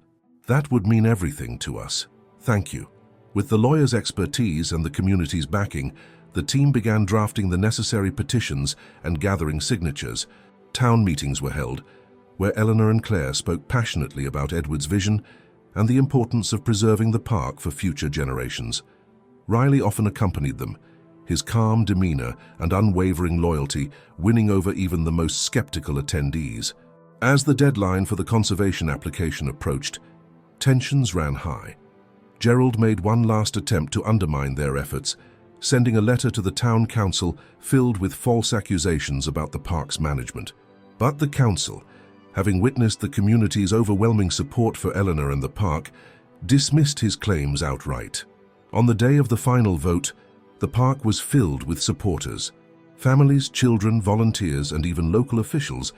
That would mean everything to us. "Thank you." With the lawyer's expertise and the community's backing, the team began drafting the necessary petitions and gathering signatures. Town meetings were held, where Eleanor and Claire spoke passionately about Edward's vision and the importance of preserving the park for future generations. Riley often accompanied them, his calm demeanor and unwavering loyalty winning over even the most skeptical attendees. As the deadline for the conservation application approached, tensions ran high. Gerald made one last attempt to undermine their efforts, sending a letter to the town council filled with false accusations about the park's management. But the council, having witnessed the community's overwhelming support for Eleanor and the park, dismissed his claims outright. On the day of the final vote, the park was filled with supporters. Families, children, volunteers, and even local officials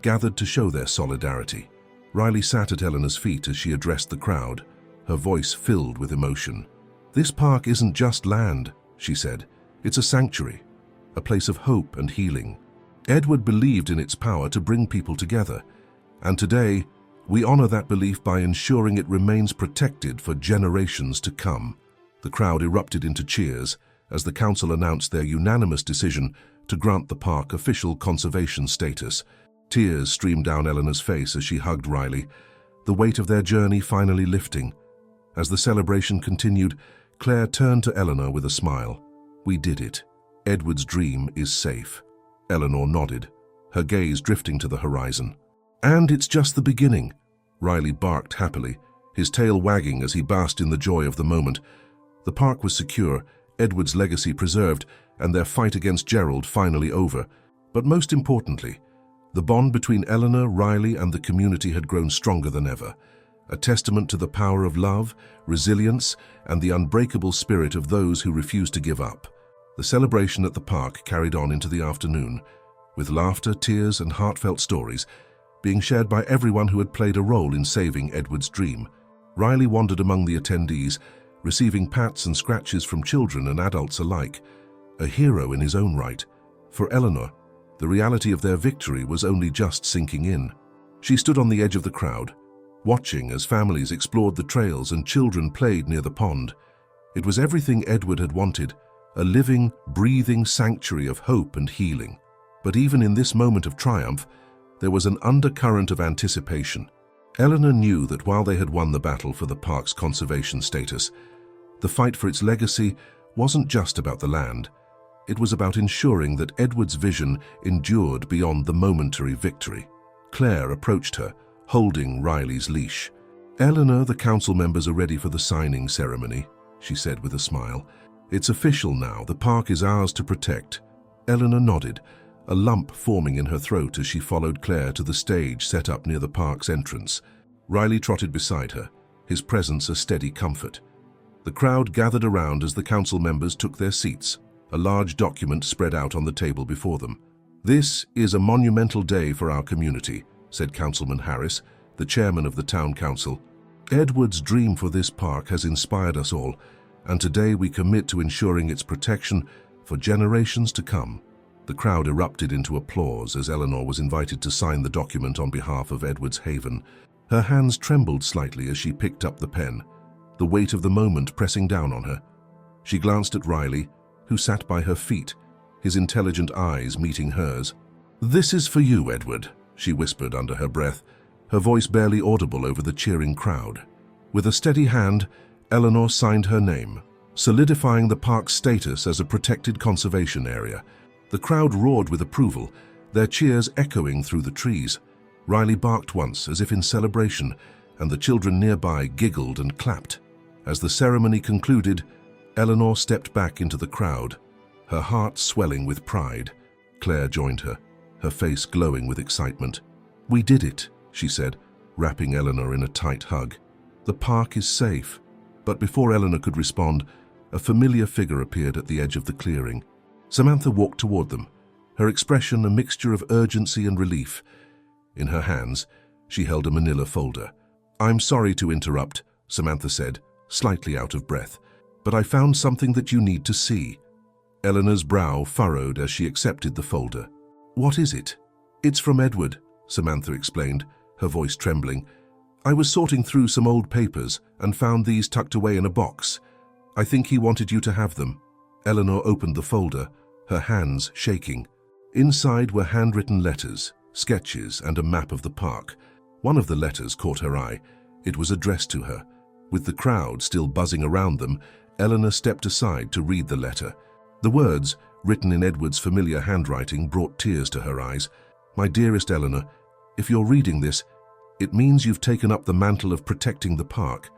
gathered to show their solidarity. Riley sat at Eleanor's feet as she addressed the crowd, her voice filled with emotion. "This park isn't just land," she said. "It's a sanctuary, a place of hope and healing. Edward believed in its power to bring people together, and today we honor that belief by ensuring it remains protected for generations to come." The crowd erupted into cheers as the council announced their unanimous decision to grant the park official conservation status. Tears streamed down Eleanor's face as she hugged Riley, the weight of their journey finally lifting. As the celebration continued, Claire turned to Eleanor with a smile. "We did it. Edward's dream is safe." Eleanor nodded, her gaze drifting to the horizon. "And it's just the beginning," Riley barked happily, his tail wagging as he basked in the joy of the moment. The park was secure, Edward's legacy preserved, and their fight against Gerald finally over. But most importantly, The bond between Eleanor, Riley, and the community had grown stronger than ever, a testament to the power of love, resilience, and the unbreakable spirit of those who refuse to give up. The celebration at the park carried on into the afternoon, with laughter, tears, and heartfelt stories being shared by everyone who had played a role in saving Edward's dream. Riley wandered among the attendees, receiving pats and scratches from children and adults alike, a hero in his own right. For Eleanor, the reality of their victory was only just sinking in. She stood on the edge of the crowd, watching as families explored the trails and children played near the pond. It was everything Edward had wanted, a living, breathing sanctuary of hope and healing. But even in this moment of triumph, there was an undercurrent of anticipation. Eleanor knew that while they had won the battle for the park's conservation status, the fight for its legacy wasn't just about the land. It was about ensuring that Edward's vision endured beyond the momentary victory. Claire approached her, holding Riley's leash. "Eleanor, the council members are ready for the signing ceremony," she said with a smile. "It's official now. The park is ours to protect." Eleanor nodded, a lump forming in her throat as she followed Claire to the stage set up near the park's entrance. Riley trotted beside her, his presence a steady comfort. The crowd gathered around as the council members took their seats, a large document spread out on the table before them. "This is a monumental day for our community," said Councilman Harris, the chairman of the town council. "Edward's dream for this park has inspired us all, and today we commit to ensuring its protection for generations to come." The crowd erupted into applause as Eleanor was invited to sign the document on behalf of Edward's haven. Her hands trembled slightly as she picked up the pen, the weight of the moment pressing down on her. She glanced at Riley, who sat by her feet, his intelligent eyes meeting hers. "This is for you, Edward," she whispered under her breath, her voice barely audible over the cheering crowd. With a steady hand, Eleanor signed her name, solidifying the park's status as a protected conservation area. The crowd roared with approval, their cheers echoing through the trees. Riley barked once, as if in celebration, and the children nearby giggled and clapped. As the ceremony concluded, Eleanor stepped back into the crowd, her heart swelling with pride. Claire joined her, her face glowing with excitement. "We did it," she said, wrapping Eleanor in a tight hug. "The park is safe." But before Eleanor could respond, a familiar figure appeared at the edge of the clearing. Samantha walked toward them, her expression a mixture of urgency and relief. In her hands, she held a manila folder. "I'm sorry to interrupt," Samantha said, slightly out of breath, "but I found something that you need to see." Eleanor's brow furrowed as she accepted the folder. "What is it?" "It's from Edward," Samantha explained, her voice trembling. "I was sorting through some old papers and found these tucked away in a box. I think he wanted you to have them." Eleanor opened the folder, her hands shaking. Inside were handwritten letters, sketches, and a map of the park. One of the letters caught her eye. It was addressed to her. With the crowd still buzzing around them, Eleanor stepped aside to read the letter. The words, written in Edward's familiar handwriting, brought tears to her eyes. "My dearest Eleanor, if you're reading this, it means you've taken up the mantle of protecting the park.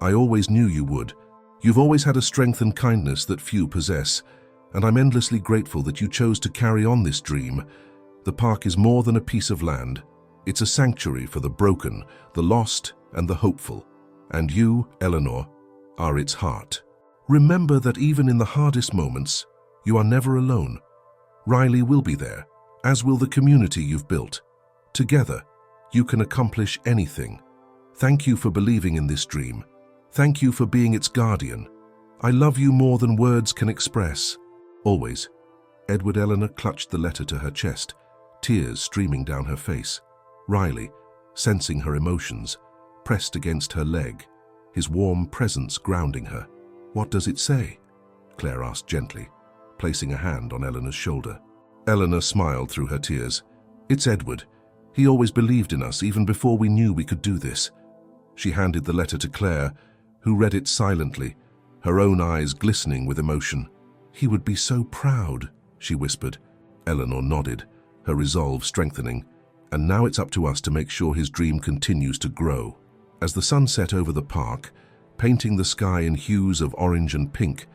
I always knew you would. You've always had a strength and kindness that few possess, and I'm endlessly grateful that you chose to carry on this dream. The park is more than a piece of land. It's a sanctuary for the broken, the lost, and the hopeful. And you, Eleanor, are its heart. Remember that even in the hardest moments, you are never alone. Riley will be there, as will the community you've built. Together, you can accomplish anything. Thank you for believing in this dream. Thank you for being its guardian. I love you more than words can express. Always." Edward. Eleanor clutched the letter to her chest, tears streaming down her face. Riley, sensing her emotions, pressed against her leg, his warm presence grounding her. "What does it say?" Claire asked gently, placing a hand on Eleanor's shoulder. Eleanor smiled through her tears. "It's Edward. He always believed in us, even before we knew we could do this." She handed the letter to Claire, who read it silently, her own eyes glistening with emotion. "He would be so proud," she whispered. Eleanor nodded, her resolve strengthening. "And now it's up to us to make sure his dream continues to grow." As the sun set over the park, painting the sky in hues of orange and pink,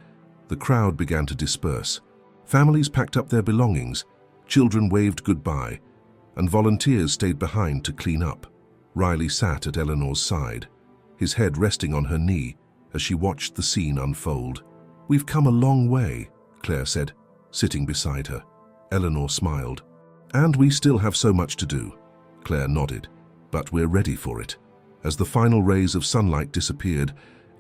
the crowd began to disperse. Families packed up their belongings, children waved goodbye, and volunteers stayed behind to clean up. Riley sat at Eleanor's side, his head resting on her knee as she watched the scene unfold. "We've come a long way," Claire said, sitting beside her. Eleanor smiled. "And we still have so much to do." Claire nodded. "But we're ready for it." As the final rays of sunlight disappeared,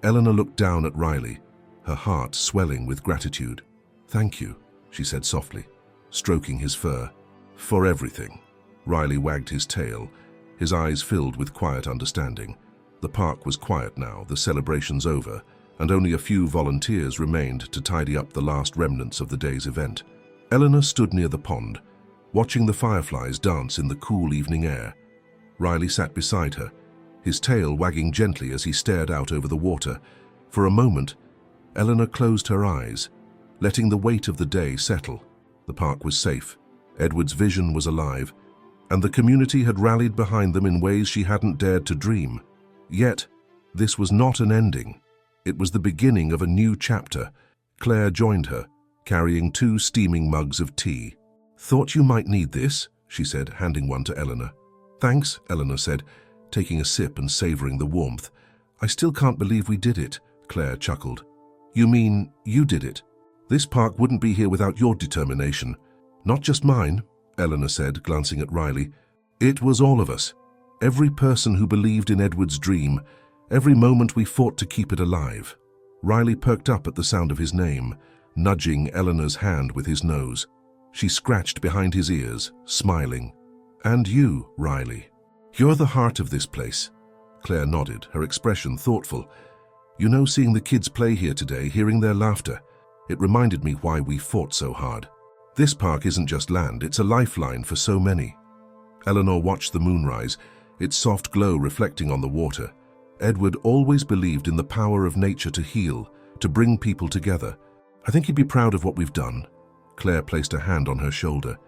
Eleanor looked down at Riley, her heart swelling with gratitude. "Thank you," she said softly, stroking his fur. "For everything." Riley wagged his tail, his eyes filled with quiet understanding. The park was quiet now, the celebrations over, and only a few volunteers remained to tidy up the last remnants of the day's event. Eleanor stood near the pond, watching the fireflies dance in the cool evening air. Riley sat beside her, his tail wagging gently as he stared out over the water. For a moment, Eleanor closed her eyes, letting the weight of the day settle. The park was safe, Edward's vision was alive, and the community had rallied behind them in ways she hadn't dared to dream. Yet, this was not an ending. It was the beginning of a new chapter. Claire joined her, carrying 2 steaming mugs of tea. "Thought you might need this," she said, handing one to Eleanor. "Thanks," Eleanor said, taking a sip and savoring the warmth. "I still can't believe we did it," Claire chuckled. "You mean you did it? This park wouldn't be here without your determination." "Not just mine," Eleanor said, glancing at Riley. "It was all of us. Every person who believed in Edward's dream, every moment we fought to keep it alive." Riley perked up at the sound of his name, nudging Eleanor's hand with his nose. She scratched behind his ears, smiling. "And you, Riley. You're the heart of this place." Claire nodded, her expression thoughtful. "You know, seeing the kids play here today, hearing their laughter, it reminded me why we fought so hard. This park isn't just land, it's a lifeline for so many." Eleanor watched the moonrise, its soft glow reflecting on the water. Edward always believed in the power of nature to heal, to bring people together. "I think he'd be proud of what we've done." Claire placed a hand on her shoulder.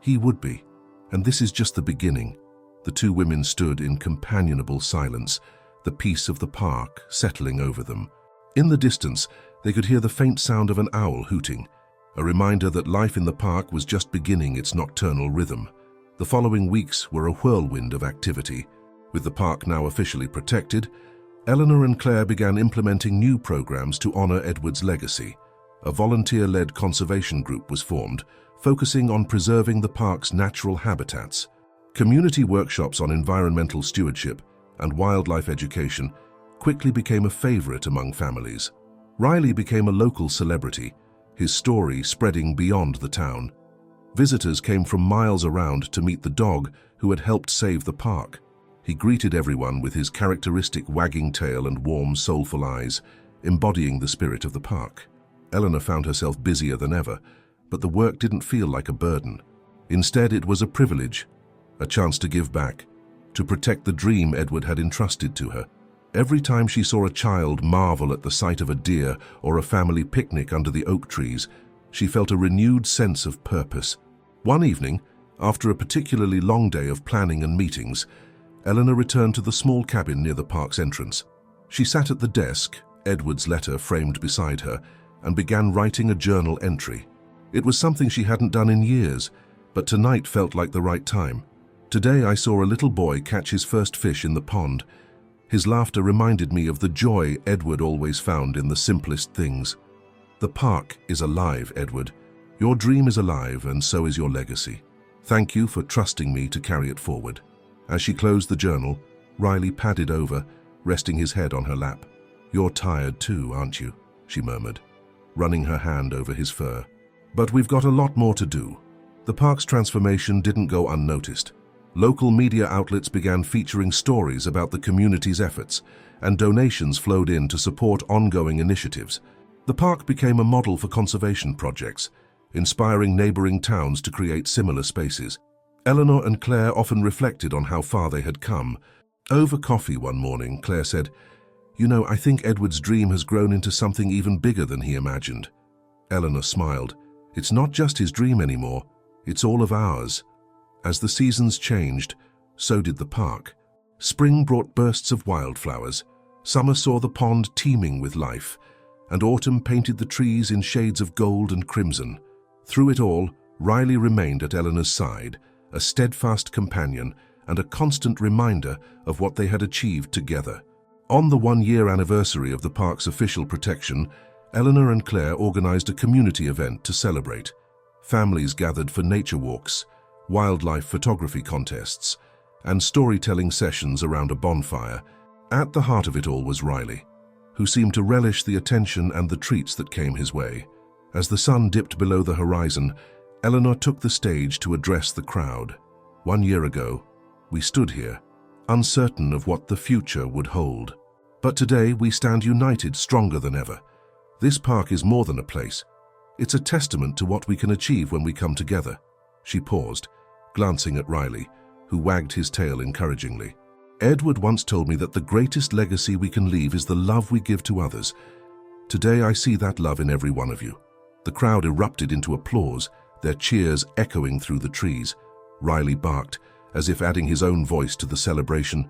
"He would be. And this is just the beginning." The 2 women stood in companionable silence, the peace of the park settling over them. In the distance, they could hear the faint sound of an owl hooting, a reminder that life in the park was just beginning its nocturnal rhythm. The following weeks were a whirlwind of activity. With the park now officially protected, Eleanor and Claire began implementing new programs to honor Edward's legacy. A volunteer-led conservation group was formed, focusing on preserving the park's natural habitats. Community workshops on environmental stewardship and wildlife education quickly became a favorite among families. Riley became a local celebrity, his story spreading beyond the town. Visitors came from miles around to meet the dog who had helped save the park. He greeted everyone with his characteristic wagging tail and warm, soulful eyes, embodying the spirit of the park. Eleanor found herself busier than ever, but the work didn't feel like a burden. Instead, it was a privilege, a chance to give back, to protect the dream Edward had entrusted to her. Every time she saw a child marvel at the sight of a deer or a family picnic under the oak trees, she felt a renewed sense of purpose. One evening, after a particularly long day of planning and meetings, Eleanor returned to the small cabin near the park's entrance. She sat at the desk, Edward's letter framed beside her, and began writing a journal entry. It was something she hadn't done in years, but tonight felt like the right time. "Today I saw a little boy catch his first fish in the pond. His laughter reminded me of the joy Edward always found in the simplest things. The park is alive, Edward. Your dream is alive, and so is your legacy. Thank you for trusting me to carry it forward." As she closed the journal, Riley padded over, resting his head on her lap. "You're tired too, aren't you?" she murmured, running her hand over his fur. "But we've got a lot more to do." The park's transformation didn't go unnoticed. Local media outlets began featuring stories about the community's efforts, and donations flowed in to support ongoing initiatives. The park became a model for conservation projects, inspiring neighboring towns to create similar spaces. Eleanor and Claire often reflected on how far they had come. Over coffee one morning, Claire said, "You know, I think Edward's dream has grown into something even bigger than he imagined." Eleanor smiled. "It's not just his dream anymore, it's all of ours." As the seasons changed, so did the park. Spring brought bursts of wildflowers, summer saw the pond teeming with life, and autumn painted the trees in shades of gold and crimson. Through it all, Riley remained at Eleanor's side, a steadfast companion, and a constant reminder of what they had achieved together. On the one-year anniversary of the park's official protection, Eleanor and Claire organized a community event to celebrate. Families gathered for nature walks, wildlife photography contests, and storytelling sessions around a bonfire. At the heart of it all was Riley, who seemed to relish the attention and the treats that came his way. As the sun dipped below the horizon, Eleanor took the stage to address the crowd. 1 year ago, we stood here, uncertain of what the future would hold. But today we stand united, stronger than ever. This park is more than a place. It's a testament to what we can achieve when we come together. She paused, glancing at Riley, who wagged his tail encouragingly. Edward once told me that the greatest legacy we can leave is the love we give to others. Today I see that love in every one of you. The crowd erupted into applause, their cheers echoing through the trees. Riley barked, as if adding his own voice to the celebration.